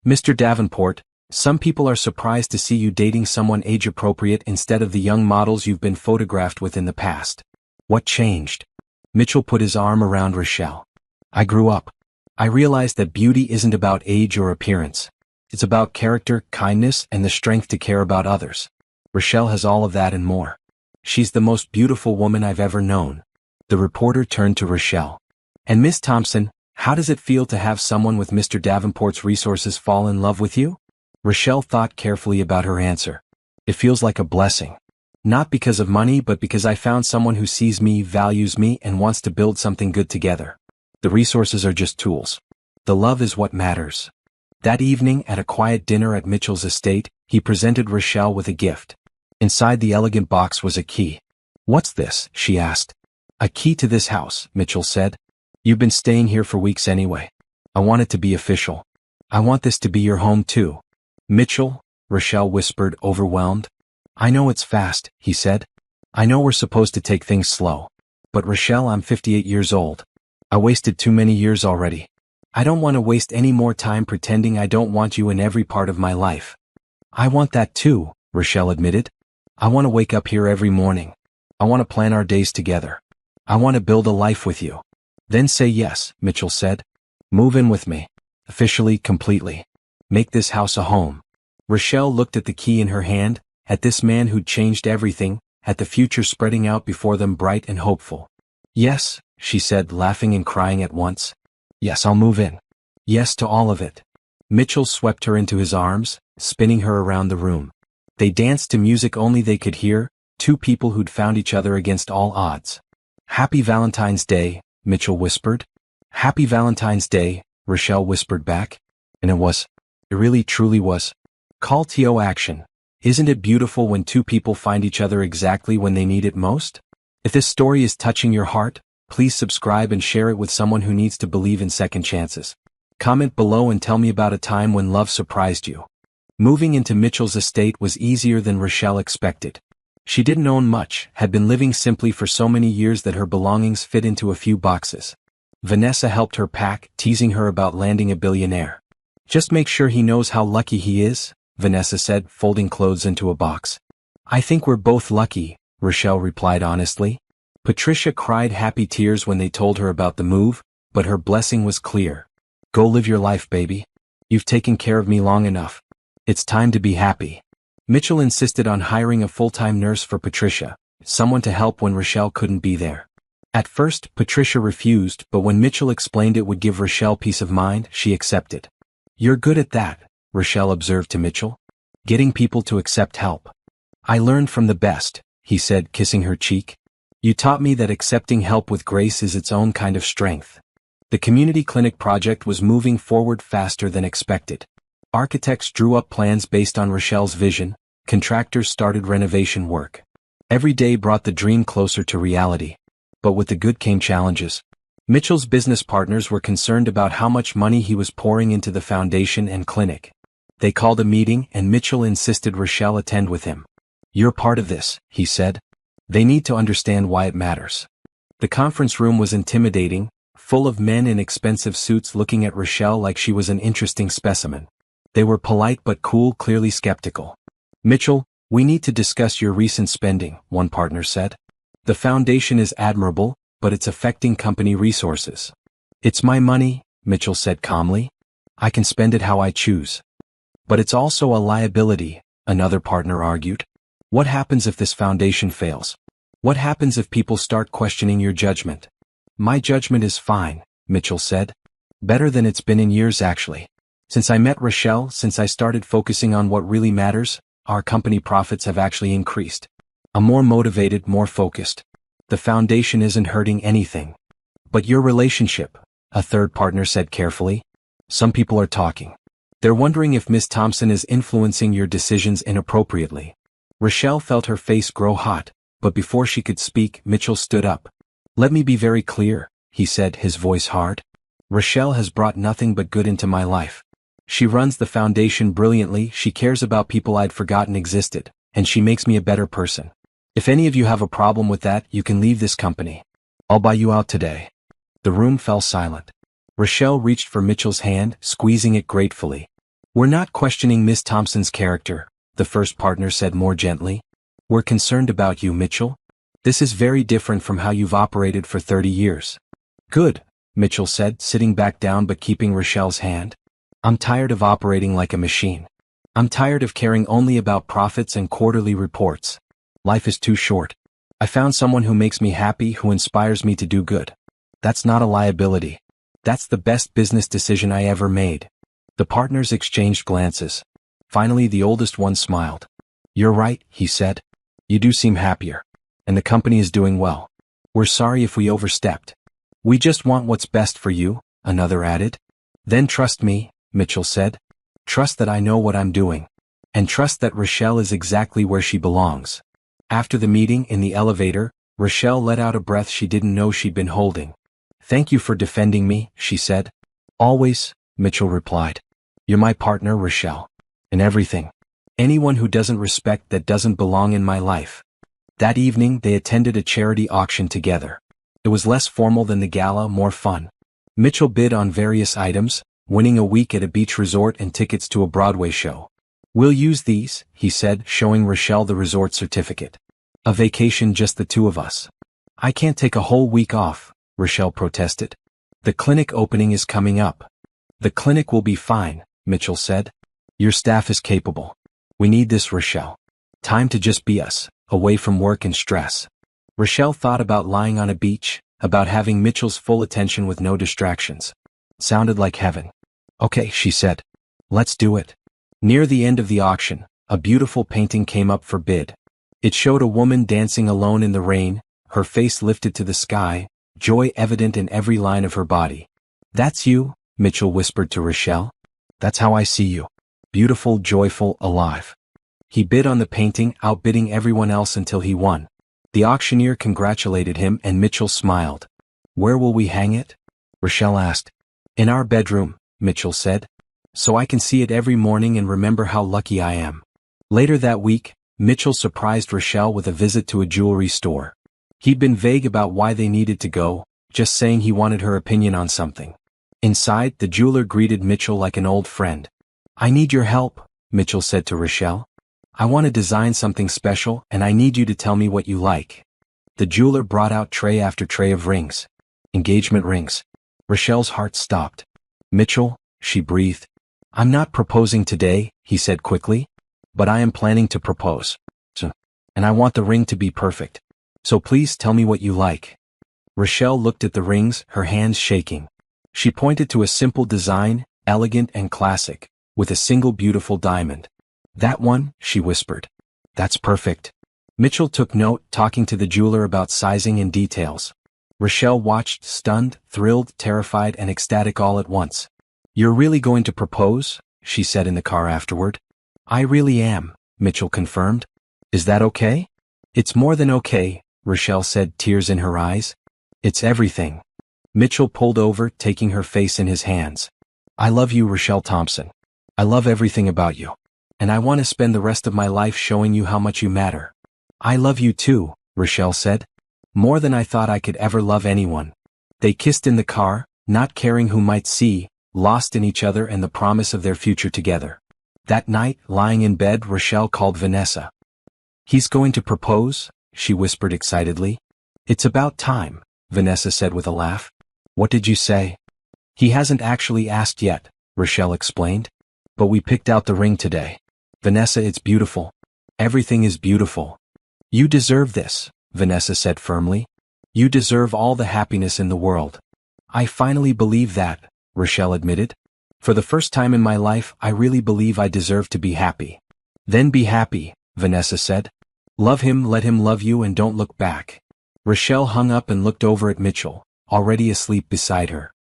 Mr. Davenport, some people are surprised to see you dating someone age-appropriate instead of the young models you've been photographed with in the past. What changed? Mitchell put his arm around Rochelle. I grew up. I realized that beauty isn't about age or appearance. It's about character, kindness, and the strength to care about others. Rochelle has all of that and more. She's the most beautiful woman I've ever known. The reporter turned to Rochelle. And Miss Thompson, how does it feel to have someone with Mr. Davenport's resources fall in love with you? Rochelle thought carefully about her answer. It feels like a blessing. Not because of money, but because I found someone who sees me, values me, and wants to build something good together. The resources are just tools. The love is what matters. That evening, at a quiet dinner at Mitchell's estate, he presented Rochelle with a gift. Inside the elegant box was a key. What's this? She asked. A key to this house, Mitchell said. You've been staying here for weeks anyway. I want it to be official. I want this to be your home too. Mitchell, Rochelle whispered, overwhelmed. I know it's fast, he said. I know we're supposed to take things slow. But Rochelle, I'm 58 years old. I wasted too many years already. I don't want to waste any more time pretending I don't want you in every part of my life. I want that too, Rochelle admitted. I want to wake up here every morning. I want to plan our days together. I want to build a life with you. Then say yes, Mitchell said. Move in with me. Officially, completely. Make this house a home. Rochelle looked at the key in her hand, at this man who'd changed everything, at the future spreading out before them bright and hopeful. Yes, she said, laughing and crying at once. Yes, I'll move in. Yes to all of it. Mitchell swept her into his arms, spinning her around the room. They danced to music only they could hear, two people who'd found each other against all odds. Happy Valentine's Day, Mitchell whispered. Happy Valentine's Day, Rochelle whispered back. And it really truly was. Call to action. Isn't it beautiful when two people find each other exactly when they need it most? If this story is touching your heart, please subscribe and share it with someone who needs to believe in second chances. Comment below and tell me about a time when love surprised you. Moving into Mitchell's estate was easier than Rochelle expected. She didn't own much, had been living simply for so many years that her belongings fit into a few boxes. Vanessa helped her pack, teasing her about landing a billionaire. Just make sure he knows how lucky he is, Vanessa said, folding clothes into a box. I think we're both lucky, Rochelle replied honestly. Patricia cried happy tears when they told her about the move, but her blessing was clear. Go live your life, baby. You've taken care of me long enough. It's time to be happy. Mitchell insisted on hiring a full-time nurse for Patricia, someone to help when Rochelle couldn't be there. At first, Patricia refused, but when Mitchell explained it would give Rochelle peace of mind, she accepted. You're good at that, Rochelle observed to Mitchell. Getting people to accept help. I learned from the best, he said, kissing her cheek. You taught me that accepting help with grace is its own kind of strength. The community clinic project was moving forward faster than expected. Architects drew up plans based on Rochelle's vision, contractors started renovation work. Every day brought the dream closer to reality. But with the good came challenges. Mitchell's business partners were concerned about how much money he was pouring into the foundation and clinic. They called a meeting and Mitchell insisted Rochelle attend with him. You're part of this, he said. They need to understand why it matters. The conference room was intimidating, full of men in expensive suits looking at Rochelle like she was an interesting specimen. They were polite but cool, clearly skeptical. Mitchell, we need to discuss your recent spending, one partner said. The foundation is admirable, but it's affecting company resources. It's my money, Mitchell said calmly. I can spend it how I choose. But it's also a liability, another partner argued. What happens if this foundation fails? What happens if people start questioning your judgment? My judgment is fine, Mitchell said. Better than it's been in years actually. Since I met Rochelle, since I started focusing on what really matters, our company profits have actually increased. I'm more motivated, more focused. The foundation isn't hurting anything. But your relationship, a third partner said carefully. Some people are talking. They're wondering if Miss Thompson is influencing your decisions inappropriately. Rochelle felt her face grow hot, but before she could speak, Mitchell stood up. Let me be very clear, he said, his voice hard. Rochelle has brought nothing but good into my life. She runs the foundation brilliantly, she cares about people I'd forgotten existed, and she makes me a better person. If any of you have a problem with that, you can leave this company. I'll buy you out today. The room fell silent. Rochelle reached for Mitchell's hand, squeezing it gratefully. We're not questioning Miss Thompson's character, the first partner said more gently. We're concerned about you, Mitchell. This is very different from how you've operated for 30 years. Good, Mitchell said, sitting back down but keeping Rochelle's hand. I'm tired of operating like a machine. I'm tired of caring only about profits and quarterly reports. Life is too short. I found someone who makes me happy, who inspires me to do good. That's not a liability. That's the best business decision I ever made. The partners exchanged glances. Finally, the oldest one smiled. You're right, he said. You do seem happier. And the company is doing well. We're sorry if we overstepped. We just want what's best for you, another added. Then trust me, Mitchell said. Trust that I know what I'm doing. And trust that Rochelle is exactly where she belongs. After the meeting in the elevator, Rochelle let out a breath she didn't know she'd been holding. Thank you for defending me, she said. Always, Mitchell replied. You're my partner, Rochelle. In everything. Anyone who doesn't respect that doesn't belong in my life. That evening they attended a charity auction together. It was less formal than the gala, more fun. Mitchell bid on various items, winning a week at a beach resort and tickets to a Broadway show. We'll use these, he said, showing Rochelle the resort certificate. A vacation, just the two of us. I can't take a whole week off, Rochelle protested. The clinic opening is coming up. The clinic will be fine, Mitchell said. Your staff is capable. We need this, Rochelle. Time to just be us, away from work and stress. Rochelle thought about lying on a beach, about having Mitchell's full attention with no distractions. Sounded like heaven. Okay, she said. Let's do it. Near the end of the auction, a beautiful painting came up for bid. It showed a woman dancing alone in the rain, her face lifted to the sky, joy evident in every line of her body. That's you, Mitchell whispered to Rochelle. That's how I see you. Beautiful, joyful, alive. He bid on the painting, outbidding everyone else until he won. The auctioneer congratulated him and Mitchell smiled. Where will we hang it? Rochelle asked. In our bedroom, Mitchell said. So I can see it every morning and remember how lucky I am. Later that week, Mitchell surprised Rochelle with a visit to a jewelry store. He'd been vague about why they needed to go, just saying he wanted her opinion on something. Inside, the jeweler greeted Mitchell like an old friend. I need your help, Mitchell said to Rochelle. I want to design something special, and I need you to tell me what you like. The jeweler brought out tray after tray of rings. Engagement rings. Rochelle's heart stopped. Mitchell, she breathed. I'm not proposing today, he said quickly. But I am planning to propose. And I want the ring to be perfect. So please tell me what you like. Rochelle looked at the rings, her hands shaking. She pointed to a simple design, elegant and classic, with a single beautiful diamond. That one, she whispered. That's perfect. Mitchell took note, talking to the jeweler about sizing and details. Rochelle watched, stunned, thrilled, terrified, and ecstatic all at once. You're really going to propose? She said in the car afterward. I really am, Mitchell confirmed. Is that okay? It's more than okay, Rochelle said, tears in her eyes. It's everything. Mitchell pulled over, taking her face in his hands. I love you, Rochelle Thompson. I love everything about you. And I want to spend the rest of my life showing you how much you matter. I love you too, Rochelle said. More than I thought I could ever love anyone. They kissed in the car, not caring who might see, lost in each other and the promise of their future together. That night, lying in bed, Rochelle called Vanessa. He's going to propose, she whispered excitedly. It's about time, Vanessa said with a laugh. What did you say? He hasn't actually asked yet, Rochelle explained. But we picked out the ring today. Vanessa, it's beautiful. Everything is beautiful. You deserve this, Vanessa said firmly. You deserve all the happiness in the world. I finally believe that, Rochelle admitted. For the first time in my life, I really believe I deserve to be happy. Then be happy, Vanessa said. Love him, let him love you, and don't look back. Rochelle hung up and looked over at Mitchell, already asleep beside her.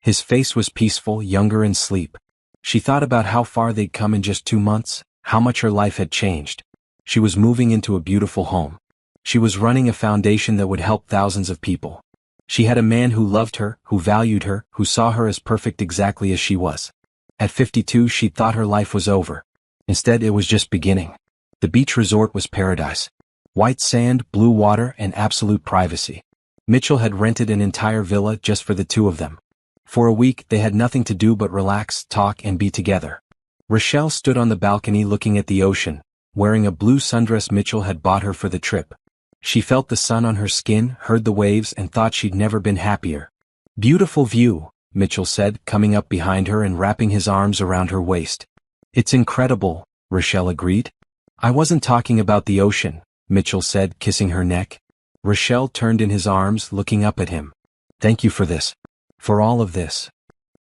His face was peaceful, younger in sleep. She thought about how far they'd come in just 2 months, how much her life had changed. She was moving into a beautiful home. She was running a foundation that would help thousands of people. She had a man who loved her, who valued her, who saw her as perfect exactly as she was. At 52, she thought her life was over. Instead, it was just beginning. The beach resort was paradise. White sand, blue water, and absolute privacy. Mitchell had rented an entire villa just for the two of them. For a week, they had nothing to do but relax, talk, and be together. Rochelle stood on the balcony looking at the ocean, wearing a blue sundress Mitchell had bought her for the trip. She felt the sun on her skin, heard the waves, and thought she'd never been happier. Beautiful view, Mitchell said, coming up behind her and wrapping his arms around her waist. It's incredible, Rochelle agreed. I wasn't talking about the ocean, Mitchell said, kissing her neck. Rochelle turned in his arms, looking up at him. Thank you for this. For all of this.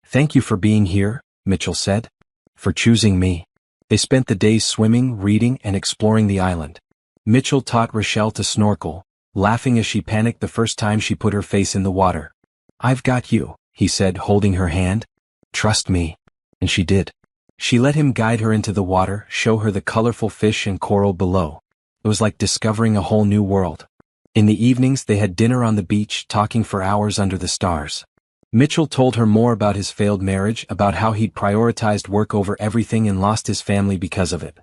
Thank you for being here, Mitchell said. For choosing me. They spent the days swimming, reading, and exploring the island. Mitchell taught Rochelle to snorkel, laughing as she panicked the first time she put her face in the water. I've got you, he said, holding her hand. Trust me. And she did. She let him guide her into the water, show her the colorful fish and coral below. It was like discovering a whole new world. In the evenings they had dinner on the beach, talking for hours under the stars. Mitchell told her more about his failed marriage, about how he'd prioritized work over everything and lost his family because of it.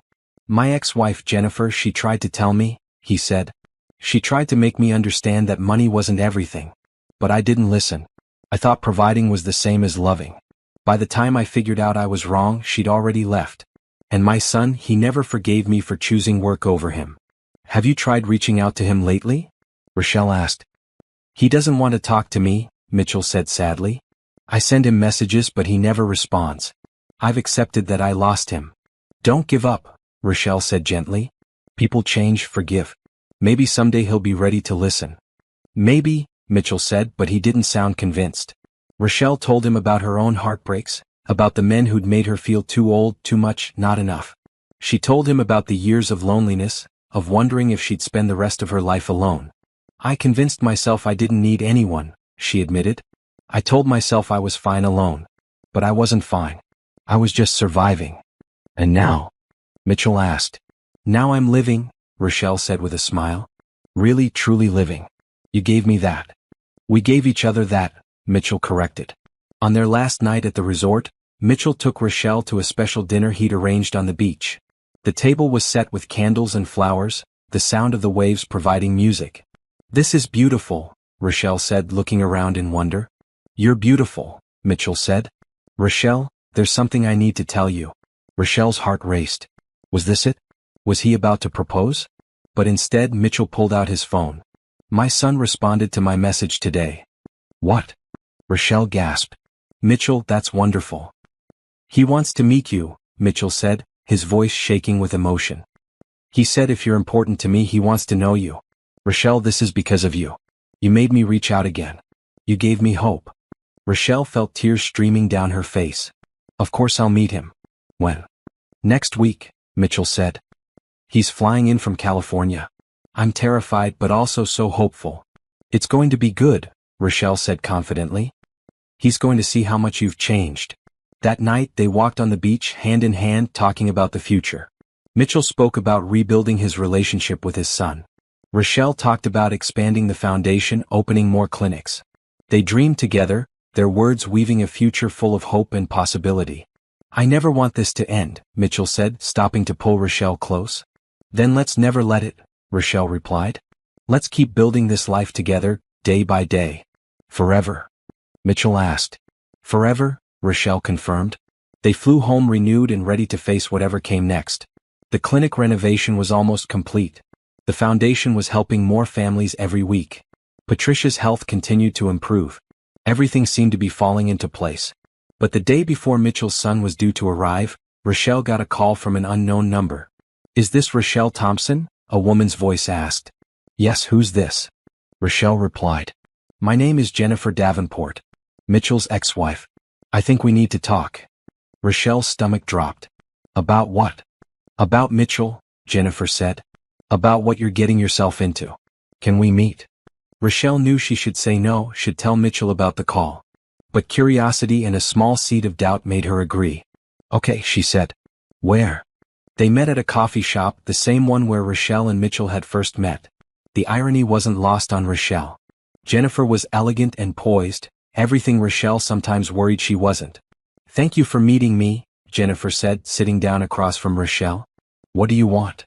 My ex-wife Jennifer, she tried to tell me, he said. She tried to make me understand that money wasn't everything. But I didn't listen. I thought providing was the same as loving. By the time I figured out I was wrong, she'd already left. And my son, he never forgave me for choosing work over him. Have you tried reaching out to him lately? Rochelle asked. He doesn't want to talk to me, Mitchell said sadly. I send him messages but he never responds. I've accepted that I lost him. Don't give up, Rochelle said gently. People change, forgive. Maybe someday he'll be ready to listen. Maybe, Mitchell said, but he didn't sound convinced. Rochelle told him about her own heartbreaks, about the men who'd made her feel too old, too much, not enough. She told him about the years of loneliness, of wondering if she'd spend the rest of her life alone. I convinced myself I didn't need anyone, she admitted. I told myself I was fine alone. But I wasn't fine. I was just surviving. And now? Mitchell asked. Now I'm living, Rochelle said with a smile. Really, truly living. You gave me that. We gave each other that, Mitchell corrected. On their last night at the resort, Mitchell took Rochelle to a special dinner he'd arranged on the beach. The table was set with candles and flowers, the sound of the waves providing music. This is beautiful, Rochelle said, looking around in wonder. You're beautiful, Mitchell said. Rochelle, there's something I need to tell you. Rochelle's heart raced. Was this it? Was he about to propose? But instead Mitchell pulled out his phone. My son responded to my message today. What? Rochelle gasped. Mitchell, that's wonderful. He wants to meet you, Mitchell said, his voice shaking with emotion. He said if you're important to me, he wants to know you. Rochelle, this is because of you. You made me reach out again. You gave me hope. Rochelle felt tears streaming down her face. Of course I'll meet him. When? Next week, Mitchell said. He's flying in from California. I'm terrified but also so hopeful. It's going to be good, Rochelle said confidently. He's going to see how much you've changed. That night they walked on the beach hand in hand talking about the future. Mitchell spoke about rebuilding his relationship with his son. Rochelle talked about expanding the foundation, opening more clinics. They dreamed together, their words weaving a future full of hope and possibility. I never want this to end, Mitchell said, stopping to pull Rochelle close. Then let's never let it, Rochelle replied. Let's keep building this life together, day by day. Forever? Mitchell asked. Forever, Rochelle confirmed. They flew home renewed and ready to face whatever came next. The clinic renovation was almost complete. The foundation was helping more families every week. Patricia's health continued to improve. Everything seemed to be falling into place. But the day before Mitchell's son was due to arrive, Rochelle got a call from an unknown number. "Is this Rochelle Thompson?" a woman's voice asked. "Yes, who's this?" Rochelle replied. "My name is Jennifer Davenport, Mitchell's ex-wife. I think we need to talk." Rochelle's stomach dropped. "About what?" "About Mitchell," Jennifer said. "About what you're getting yourself into. Can we meet?" Rochelle knew she should say no, should tell Mitchell about the call. But curiosity and a small seed of doubt made her agree. "Okay," she said. "Where?" They met at a coffee shop, the same one where Rochelle and Mitchell had first met. The irony wasn't lost on Rochelle. Jennifer was elegant and poised, everything Rochelle sometimes worried she wasn't. "Thank you for meeting me," Jennifer said, sitting down across from Rochelle. "What do you want?"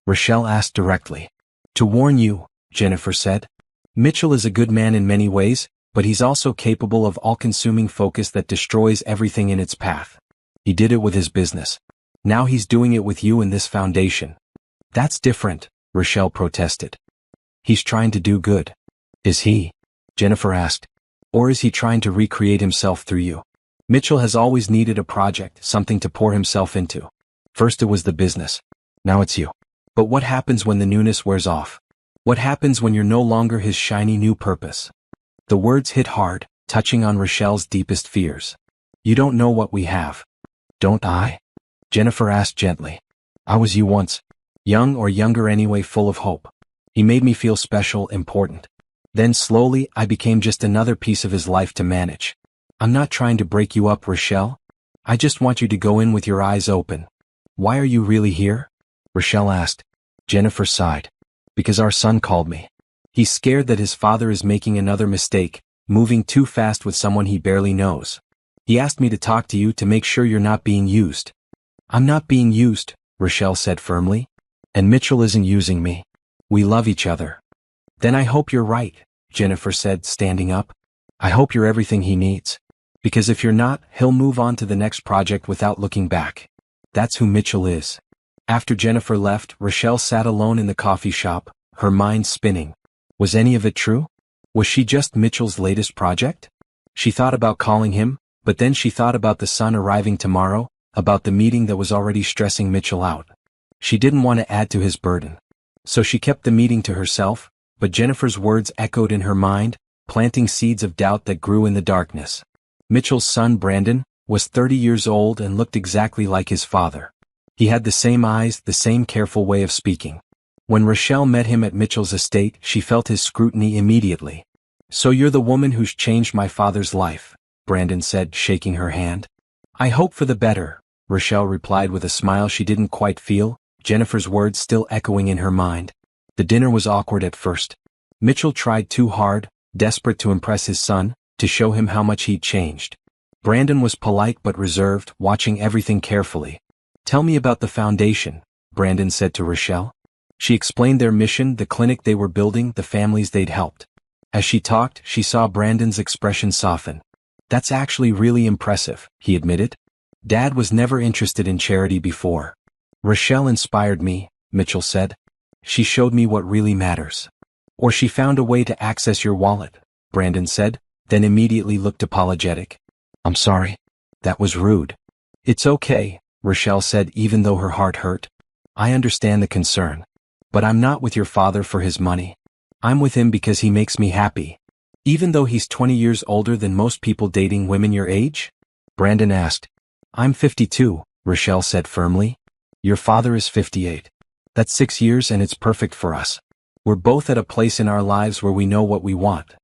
Rochelle asked directly. "To warn you," Jennifer said. "Mitchell is a good man in many ways, but he's also capable of all-consuming focus that destroys everything in its path. He did it with his business. Now he's doing it with you and this foundation." "That's different," Rochelle protested. "He's trying to do good." "Is he?" Jennifer asked. "Or is he trying to recreate himself through you?" Mitchell has always needed a project, something to pour himself into. First it was the business. Now it's you. But what happens when the newness wears off? What happens when you're no longer his shiny new purpose? The words hit hard, touching on Rochelle's deepest fears. "You don't know what we have." "Don't I?" Jennifer asked gently. "I was you once. Young or younger anyway, full of hope. He made me feel special, important. Then slowly I became just another piece of his life to manage. I'm not trying to break you up, Rochelle. I just want you to go in with your eyes open." "Why are you really here?" Rochelle asked. Jennifer sighed. "Because our son called me. He's scared that his father is making another mistake, moving too fast with someone he barely knows. He asked me to talk to you to make sure you're not being used." "I'm not being used," Rochelle said firmly. "And Mitchell isn't using me. We love each other." "Then I hope you're right," Jennifer said, standing up. "I hope you're everything he needs. Because if you're not, he'll move on to the next project without looking back. That's who Mitchell is." After Jennifer left, Rochelle sat alone in the coffee shop, her mind spinning. Was any of it true? Was she just Mitchell's latest project? She thought about calling him, but then she thought about the son arriving tomorrow, about the meeting that was already stressing Mitchell out. She didn't want to add to his burden. So she kept the meeting to herself, but Jennifer's words echoed in her mind, planting seeds of doubt that grew in the darkness. Mitchell's son, Brandon, was 30 years old and looked exactly like his father. He had the same eyes, the same careful way of speaking. When Rochelle met him at Mitchell's estate, she felt his scrutiny immediately. "So you're the woman who's changed my father's life," Brandon said, shaking her hand. "I hope for the better," Rochelle replied with a smile she didn't quite feel, Jennifer's words still echoing in her mind. The dinner was awkward at first. Mitchell tried too hard, desperate to impress his son, to show him how much he'd changed. Brandon was polite but reserved, watching everything carefully. "Tell me about the foundation," Brandon said to Rochelle. She explained their mission, the clinic they were building, the families they'd helped. As she talked, she saw Brandon's expression soften. "That's actually really impressive," he admitted. "Dad was never interested in charity before." "Rochelle inspired me," Mitchell said. "She showed me what really matters." "Or she found a way to access your wallet," Brandon said, then immediately looked apologetic. "I'm sorry. That was rude." "It's okay," Rochelle said, even though her heart hurt. "I understand the concern. But I'm not with your father for his money. I'm with him because he makes me happy." "Even though he's 20 years older than most people dating women your age?" Brandon asked. "I'm 52, Rochelle said firmly. "Your father is 58. That's 6 years and it's perfect for us. We're both at a place in our lives where we know what we want."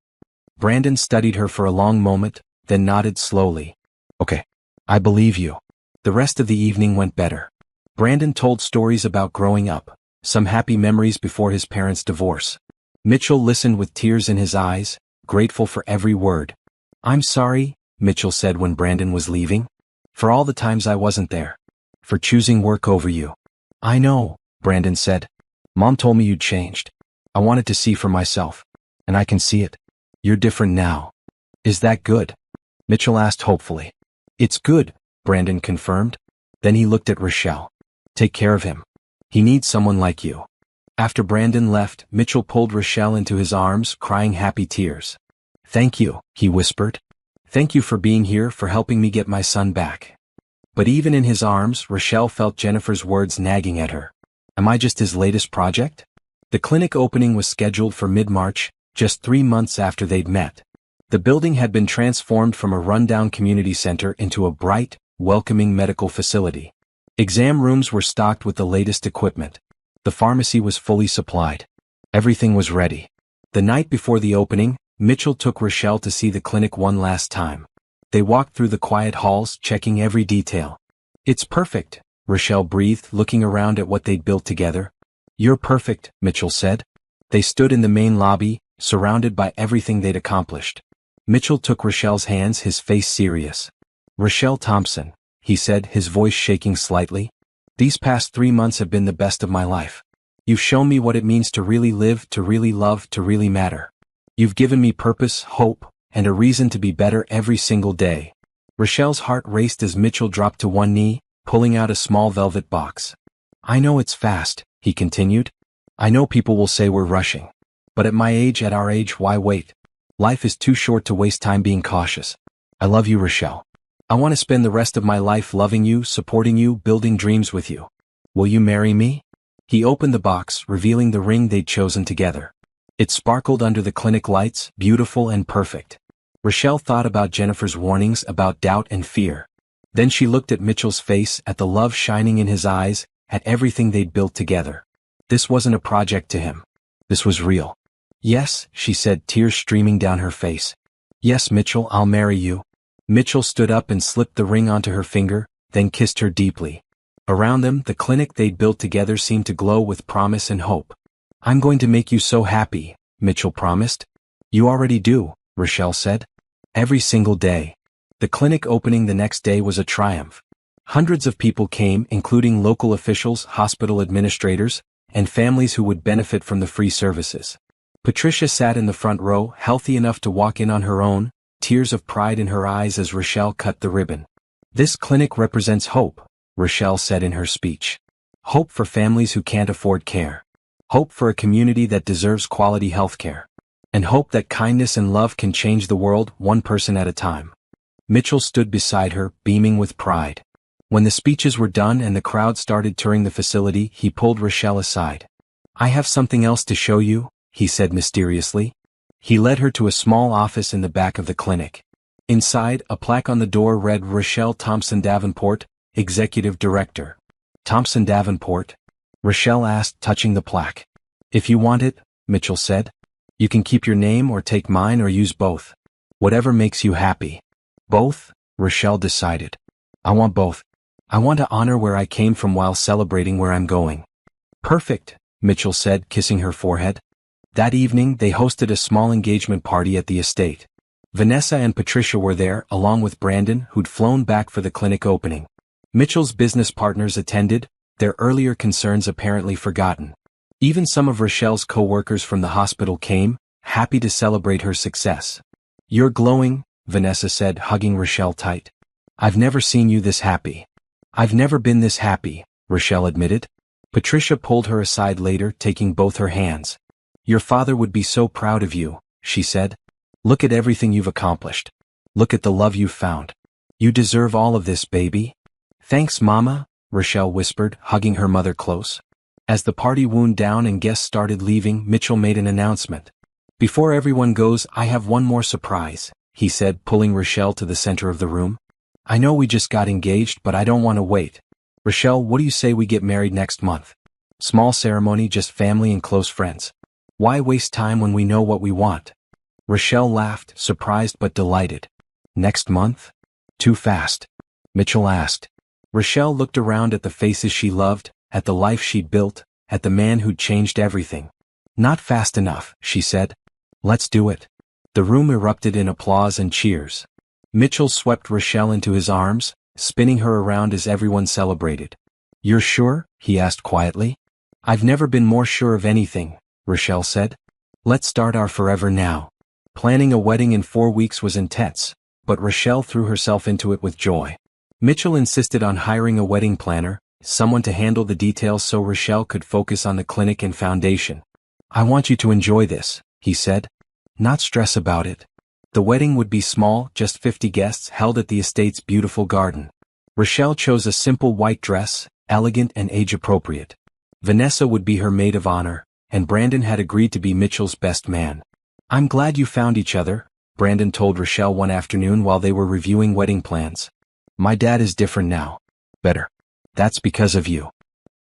Brandon studied her for a long moment, then nodded slowly. "Okay. I believe you." The rest of the evening went better. Brandon told stories about growing up, some happy memories before his parents' divorce. Mitchell listened with tears in his eyes, grateful for every word. "I'm sorry," Mitchell said when Brandon was leaving. "For all the times I wasn't there. For choosing work over you." "I know," Brandon said. "Mom told me you'd changed. I wanted to see for myself. And I can see it. You're different now." "Is that good?" Mitchell asked hopefully. "It's good," Brandon confirmed. Then he looked at Rochelle. "Take care of him. He needs someone like you." After Brandon left, Mitchell pulled Rochelle into his arms, crying happy tears. "Thank you," he whispered. "Thank you for being here, for helping me get my son back." But even in his arms, Rochelle felt Jennifer's words nagging at her. Am I just his latest project? The clinic opening was scheduled for mid-March, just 3 months after they'd met. The building had been transformed from a rundown community center into a bright, welcoming medical facility. Exam rooms were stocked with the latest equipment. The pharmacy was fully supplied. Everything was ready. The night before the opening, Mitchell took Rochelle to see the clinic one last time. They walked through the quiet halls, checking every detail. It's perfect, Rochelle breathed, looking around at what they'd built together. You're perfect, Mitchell said. They stood in the main lobby, surrounded by everything they'd accomplished. Mitchell took Rochelle's hands, his face serious. Rochelle Thompson, he said, his voice shaking slightly. These past 3 months have been the best of my life. You've shown me what it means to really live, to really love, to really matter. You've given me purpose, hope, and a reason to be better every single day. Rochelle's heart raced as Mitchell dropped to one knee, pulling out a small velvet box. I know it's fast, he continued. I know people will say we're rushing. But at my age, at our age, why wait? Life is too short to waste time being cautious. I love you, Rochelle. I want to spend the rest of my life loving you, supporting you, building dreams with you. Will you marry me? He opened the box, revealing the ring they'd chosen together. It sparkled under the clinic lights, beautiful and perfect. Rochelle thought about Jennifer's warnings, about doubt and fear. Then she looked at Mitchell's face, at the love shining in his eyes, at everything they'd built together. This wasn't a project to him. This was real. Yes, she said, tears streaming down her face. Yes, Mitchell, I'll marry you. Mitchell stood up and slipped the ring onto her finger, then kissed her deeply. Around them, the clinic they'd built together seemed to glow with promise and hope. I'm going to make you so happy, Mitchell promised. You already do, Rochelle said. Every single day. The clinic opening the next day was a triumph. Hundreds of people came, including local officials, hospital administrators, and families who would benefit from the free services. Patricia sat in the front row, healthy enough to walk in on her own, tears of pride in her eyes as Rochelle cut the ribbon. This clinic represents hope, Rochelle said in her speech. Hope for families who can't afford care. Hope for a community that deserves quality health care. And hope that kindness and love can change the world, one person at a time. Mitchell stood beside her, beaming with pride. When the speeches were done and the crowd started touring the facility, he pulled Rochelle aside. I have something else to show you, he said mysteriously. He led her to a small office in the back of the clinic. Inside, a plaque on the door read Rochelle Thompson Davenport, Executive Director. Thompson Davenport? Rochelle asked, touching the plaque. If you want it, Mitchell said. You can keep your name or take mine or use both. Whatever makes you happy. Both? Rochelle decided. I want both. I want to honor where I came from while celebrating where I'm going. Perfect, Mitchell said, kissing her forehead. That evening, they hosted a small engagement party at the estate. Vanessa and Patricia were there, along with Brandon, who'd flown back for the clinic opening. Mitchell's business partners attended, their earlier concerns apparently forgotten. Even some of Rochelle's co-workers from the hospital came, happy to celebrate her success. You're glowing, Vanessa said, hugging Rochelle tight. I've never seen you this happy. I've never been this happy, Rochelle admitted. Patricia pulled her aside later, taking both her hands. Your father would be so proud of you, she said. Look at everything you've accomplished. Look at the love you've found. You deserve all of this, baby. Thanks, Mama, Rochelle whispered, hugging her mother close. As the party wound down and guests started leaving, Mitchell made an announcement. Before everyone goes, I have one more surprise, he said, pulling Rochelle to the center of the room. I know we just got engaged, but I don't want to wait. Rochelle, what do you say we get married next month? Small ceremony, just family and close friends. Why waste time when we know what we want? Rochelle laughed, surprised but delighted. Next month? Too fast? Mitchell asked. Rochelle looked around at the faces she loved, at the life she'd built, at the man who'd changed everything. Not fast enough, she said. Let's do it. The room erupted in applause and cheers. Mitchell swept Rochelle into his arms, spinning her around as everyone celebrated. You're sure? He asked quietly. I've never been more sure of anything, Rochelle said. Let's start our forever now. Planning a wedding in 4 weeks was intense, but Rochelle threw herself into it with joy. Mitchell insisted on hiring a wedding planner, someone to handle the details so Rochelle could focus on the clinic and foundation. I want you to enjoy this, he said. Not stress about it. The wedding would be small, just 50 guests held at the estate's beautiful garden. Rochelle chose a simple white dress, elegant and age-appropriate. Vanessa would be her maid of honor, and Brandon had agreed to be Mitchell's best man. "I'm glad you found each other," Brandon told Rochelle one afternoon while they were reviewing wedding plans. "My dad is different now. Better. That's because of you."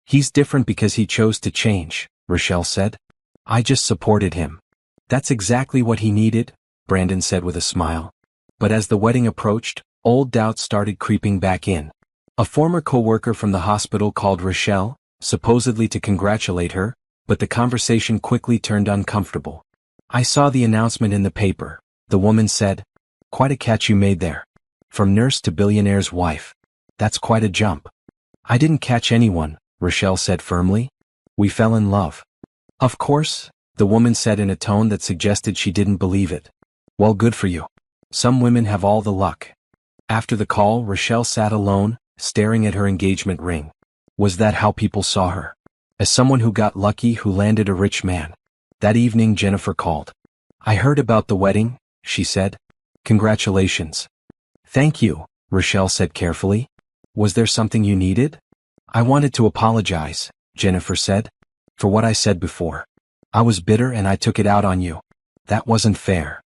"He's different because he chose to change," Rochelle said. "I just supported him." "That's exactly what he needed," Brandon said with a smile. But as the wedding approached, old doubts started creeping back in. A former co-worker from the hospital called Rochelle, supposedly to congratulate her, but the conversation quickly turned uncomfortable. "I saw the announcement in the paper," the woman said. "Quite a catch you made there. From nurse to billionaire's wife. That's quite a jump." "I didn't catch anyone," Rochelle said firmly. "We fell in love." "Of course," the woman said in a tone that suggested she didn't believe it. "Well, good for you. Some women have all the luck." After the call, Rochelle sat alone, staring at her engagement ring. Was that how people saw her? As someone who got lucky, who landed a rich man? That evening Jennifer called. "I heard about the wedding," she said. "Congratulations." "Thank you," Rochelle said carefully. "Was there something you needed?" "I wanted to apologize," Jennifer said, "for what I said before. I was bitter and I took it out on you. That wasn't fair."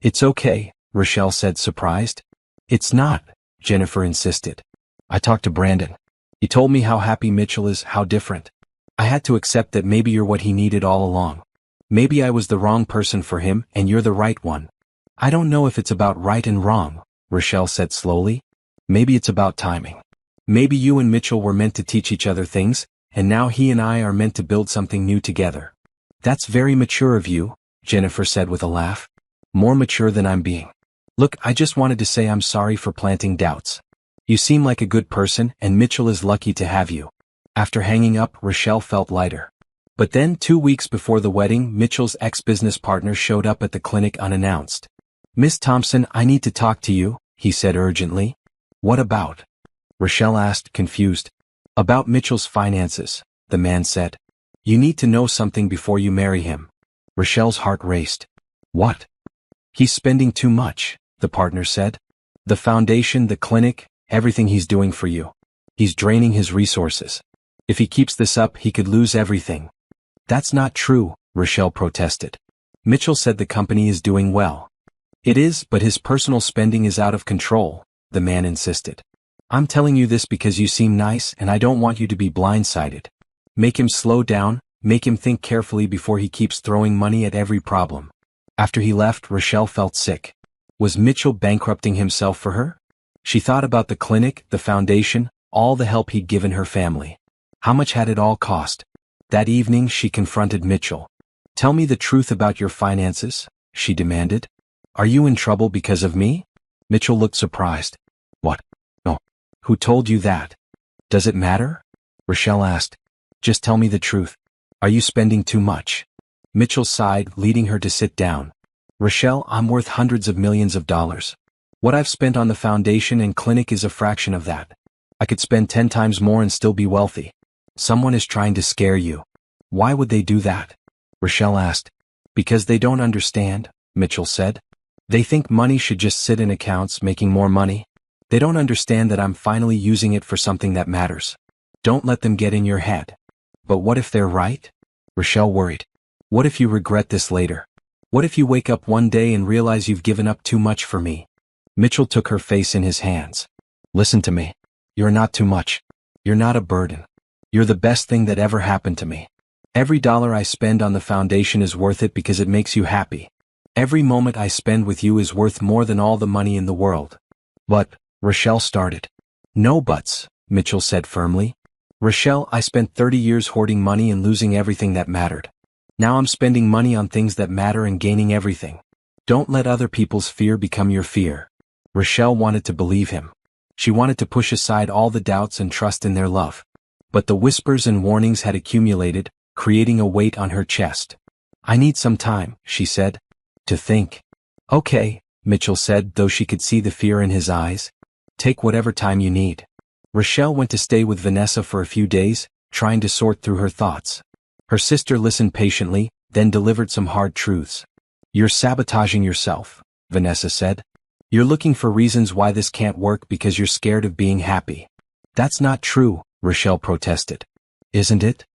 "It's okay," Rochelle said, surprised. "It's not," Jennifer insisted. "I talked to Brandon. He told me how happy Mitchell is, how different. I had to accept that maybe you're what he needed all along. Maybe I was the wrong person for him and you're the right one." "I don't know if it's about right and wrong," Rochelle said slowly. "Maybe it's about timing. Maybe you and Mitchell were meant to teach each other things, and now he and I are meant to build something new together." "That's very mature of you," Jennifer said with a laugh. "More mature than I'm being. Look, I just wanted to say I'm sorry for planting doubts. You seem like a good person and Mitchell is lucky to have you." After hanging up, Rochelle felt lighter. But then 2 weeks before the wedding, Mitchell's ex-business partner showed up at the clinic unannounced. "Miss Thompson, I need to talk to you," he said urgently. "What about?" Rochelle asked, confused. "About Mitchell's finances," the man said. "You need to know something before you marry him." Rochelle's heart raced. "What?" "He's spending too much," the partner said. "The foundation, the clinic, everything he's doing for you. He's draining his resources. If he keeps this up, he could lose everything." "That's not true," Rochelle protested. "Mitchell said the company is doing well." "It is, but his personal spending is out of control," the man insisted. "I'm telling you this because you seem nice and I don't want you to be blindsided. Make him slow down, make him think carefully before he keeps throwing money at every problem." After he left, Rochelle felt sick. Was Mitchell bankrupting himself for her? She thought about the clinic, the foundation, all the help he'd given her family. How much had it all cost? That evening she confronted Mitchell. "Tell me the truth about your finances," she demanded. "Are you in trouble because of me?" Mitchell looked surprised. "What? No. Who told you that?" "Does it matter?" Rochelle asked. "Just tell me the truth. Are you spending too much?" Mitchell sighed, leading her to sit down. "Rochelle, I'm worth hundreds of millions of dollars. What I've spent on the foundation and clinic is a fraction of that. I could spend 10 times more and still be wealthy. Someone is trying to scare you." "Why would they do that?" Rochelle asked. "Because they don't understand," Mitchell said. "They think money should just sit in accounts making more money. They don't understand that I'm finally using it for something that matters. Don't let them get in your head." "But what if they're right?" Rochelle worried. "What if you regret this later? What if you wake up one day and realize you've given up too much for me?" Mitchell took her face in his hands. "Listen to me. You're not too much. You're not a burden. You're the best thing that ever happened to me. Every dollar I spend on the foundation is worth it because it makes you happy. Every moment I spend with you is worth more than all the money in the world." "But," Rochelle started. "No buts," Mitchell said firmly. "Rochelle, I spent 30 years hoarding money and losing everything that mattered. Now I'm spending money on things that matter and gaining everything. Don't let other people's fear become your fear." Rochelle wanted to believe him. She wanted to push aside all the doubts and trust in their love. But the whispers and warnings had accumulated, creating a weight on her chest. "I need some time," she said. "To think." "Okay," Mitchell said, though she could see the fear in his eyes. "Take whatever time you need." Rochelle went to stay with Vanessa for a few days, trying to sort through her thoughts. Her sister listened patiently, then delivered some hard truths. "You're sabotaging yourself," Vanessa said. You're looking for reasons why this can't work because you're scared of being happy. That's not true, Rochelle protested. Isn't it?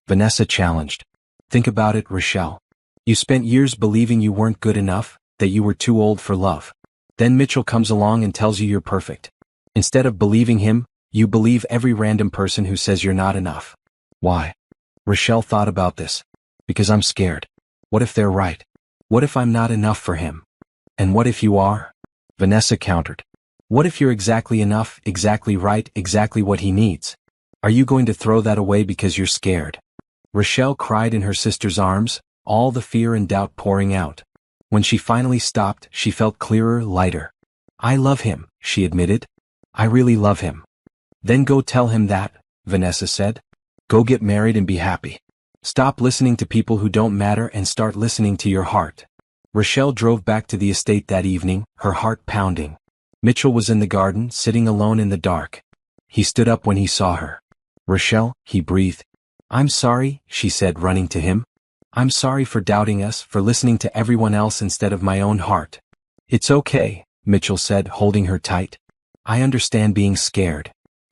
Vanessa challenged. Think about it, Rochelle. You spent years believing you weren't good enough, that you were too old for love. Then Mitchell comes along and tells you you're perfect. Instead of believing him, you believe every random person who says you're not enough. Why? Rochelle thought about this. Because I'm scared. What if they're right? What if I'm not enough for him? And what if you are? Vanessa countered. What if you're exactly enough, exactly right, exactly what he needs? Are you going to throw that away because you're scared? Rochelle cried in her sister's arms, all the fear and doubt pouring out. When she finally stopped, she felt clearer, lighter. I love him, she admitted. I really love him. Then go tell him that, Vanessa said. Go get married and be happy. Stop listening to people who don't matter and start listening to your heart. Rochelle drove back to the estate that evening, her heart pounding. Mitchell was in the garden, sitting alone in the dark. He stood up when he saw her. Rochelle, he breathed. I'm sorry, she said, running to him. I'm sorry for doubting us, for listening to everyone else instead of my own heart. It's okay, Mitchell said, holding her tight. I understand being scared.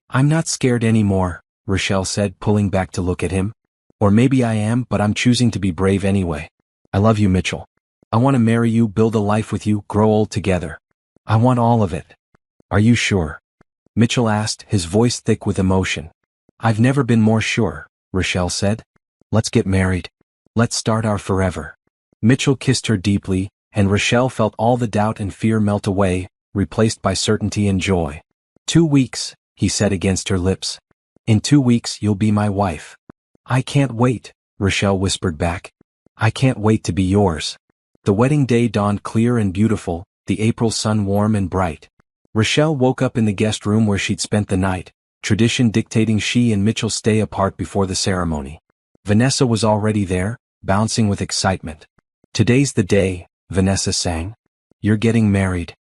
I'm not scared anymore, Rochelle said, pulling back to look at him. Or maybe I am, but I'm choosing to be brave anyway. I love you, Mitchell. I want to marry you, build a life with you, grow old together. I want all of it. Are you sure? Mitchell asked, his voice thick with emotion. I've never been more sure, Rochelle said. Let's get married. Let's start our forever. Mitchell kissed her deeply, and Rochelle felt all the doubt and fear melt away, replaced by certainty and joy. 2 weeks, he said against her lips. In 2 weeks you'll be my wife. I can't wait, Rochelle whispered back. I can't wait to be yours. The wedding day dawned clear and beautiful, the April sun warm and bright. Rochelle woke up in the guest room where she'd spent the night, tradition dictating she and Mitchell stay apart before the ceremony. Vanessa was already there, bouncing with excitement. Today's the day, Vanessa sang. You're getting married.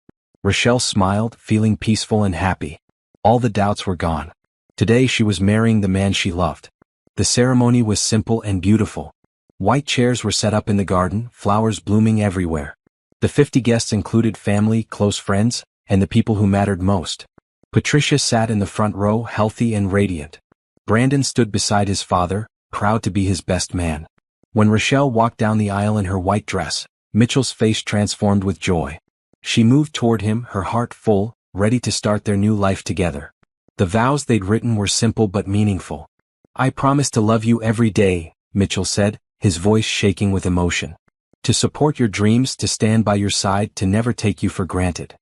Rochelle smiled, feeling peaceful and happy. All the doubts were gone. Today she was marrying the man she loved. The ceremony was simple and beautiful. White chairs were set up in the garden, flowers blooming everywhere. The 50 guests included family, close friends, and the people who mattered most. Patricia sat in the front row, healthy and radiant. Brandon stood beside his father, proud to be his best man. When Rochelle walked down the aisle in her white dress, Mitchell's face transformed with joy. She moved toward him, her heart full, ready to start their new life together. The vows they'd written were simple but meaningful. I promise to love you every day, Mitchell said, his voice shaking with emotion. To support your dreams, to stand by your side, to never take you for granted.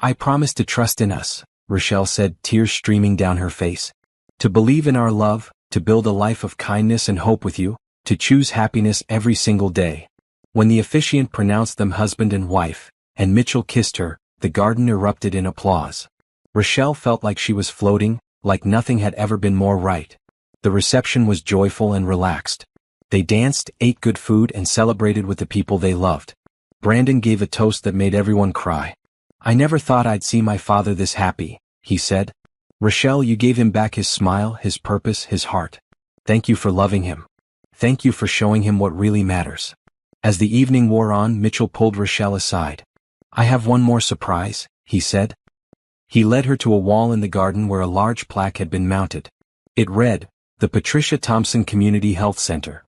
I promise to trust in us, Rochelle said, tears streaming down her face. To believe in our love, to build a life of kindness and hope with you, to choose happiness every single day. When the officiant pronounced them husband and wife, and Mitchell kissed her, the garden erupted in applause. Rochelle felt like she was floating, like nothing had ever been more right. The reception was joyful and relaxed. They danced, ate good food, and celebrated with the people they loved. Brandon gave a toast that made everyone cry. I never thought I'd see my father this happy, he said. Rochelle, you gave him back his smile, his purpose, his heart. Thank you for loving him. Thank you for showing him what really matters. As the evening wore on, Mitchell pulled Rochelle aside. I have one more surprise, he said. He led her to a wall in the garden where a large plaque had been mounted. It read, The Patricia Thompson Community Health Center.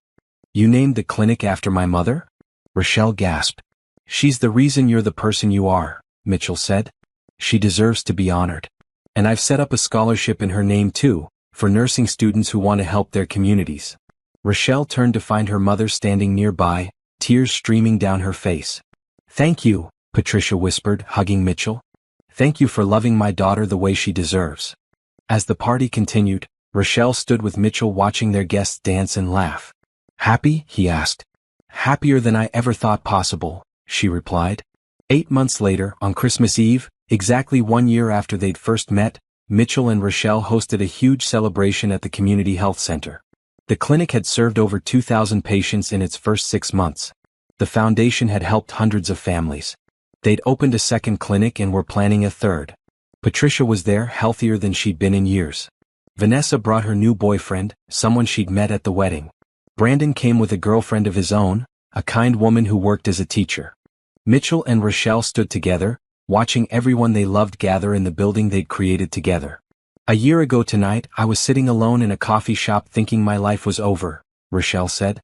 You named the clinic after my mother? Rochelle gasped. She's the reason you're the person you are, Mitchell said. She deserves to be honored. And I've set up a scholarship in her name too, for nursing students who want to help their communities. Rochelle turned to find her mother standing nearby, tears streaming down her face. Thank you, Patricia whispered, hugging Mitchell. Thank you for loving my daughter the way she deserves. As the party continued, Rochelle stood with Mitchell watching their guests dance and laugh. Happy? He asked. Happier than I ever thought possible, she replied. 8 months later, on Christmas Eve, exactly 1 year after they'd first met, Mitchell and Rochelle hosted a huge celebration at the Community Health Center. The clinic had served over 2,000 patients in its first 6 months. The foundation had helped hundreds of families. They'd opened a second clinic and were planning a third. Patricia was there, healthier than she'd been in years. Vanessa brought her new boyfriend, someone she'd met at the wedding. Brandon came with a girlfriend of his own, a kind woman who worked as a teacher. Mitchell and Rochelle stood together, watching everyone they loved gather in the building they'd created together. "A year ago tonight, I was sitting alone in a coffee shop thinking my life was over," Rochelle said.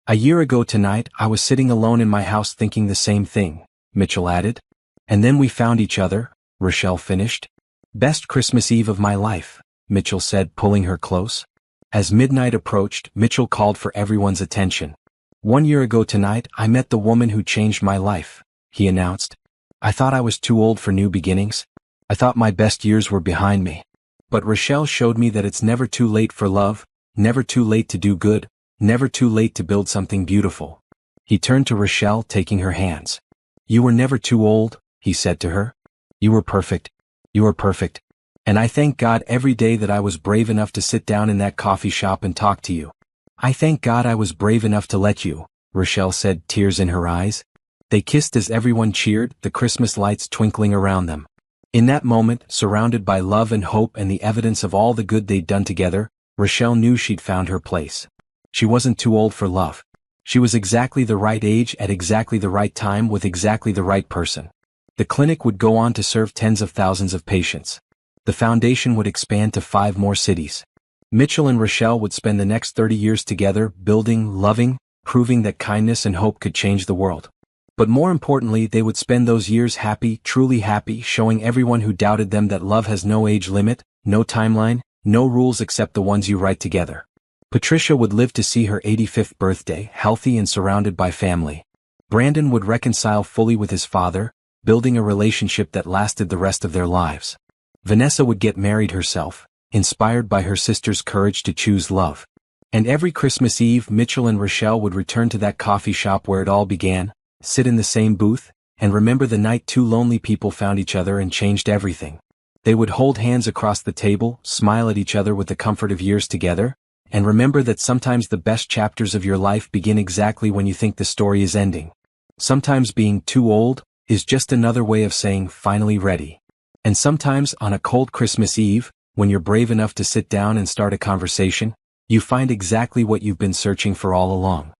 "A year ago tonight, I was sitting alone in my house thinking the same thing," Mitchell added. "And then we found each other," Rochelle finished. "Best Christmas Eve of my life," Mitchell said, pulling her close. As midnight approached, Mitchell called for everyone's attention. "1 year ago tonight, I met the woman who changed my life," he announced. "I thought I was too old for new beginnings. I thought my best years were behind me. But Rochelle showed me that it's never too late for love, never too late to do good, never too late to build something beautiful." He turned to Rochelle, taking her hands. "You were never too old," he said to her. "You were perfect. You were perfect. And I thank God every day that I was brave enough to sit down in that coffee shop and talk to you. I thank God I was brave enough to let you," Rochelle said, tears in her eyes. They kissed as everyone cheered, the Christmas lights twinkling around them. In that moment, surrounded by love and hope and the evidence of all the good they'd done together, Rochelle knew she'd found her place. She wasn't too old for love. She was exactly the right age at exactly the right time with exactly the right person. The clinic would go on to serve tens of thousands of patients. The foundation would expand to 5 more cities. Mitchell and Rochelle would spend the next 30 years together, building, loving, proving that kindness and hope could change the world. But more importantly, they would spend those years happy, truly happy, showing everyone who doubted them that love has no age limit, no timeline, no rules except the ones you write together. Patricia would live to see her 85th birthday, healthy and surrounded by family. Brandon would reconcile fully with his father, building a relationship that lasted the rest of their lives. Vanessa would get married herself, inspired by her sister's courage to choose love. And every Christmas Eve, Mitchell and Rochelle would return to that coffee shop where it all began, sit in the same booth, and remember the night 2 lonely people found each other and changed everything. They would hold hands across the table, smile at each other with the comfort of years together, and remember that sometimes the best chapters of your life begin exactly when you think the story is ending. Sometimes being too old is just another way of saying finally ready. And sometimes on a cold Christmas Eve, when you're brave enough to sit down and start a conversation, you find exactly what you've been searching for all along.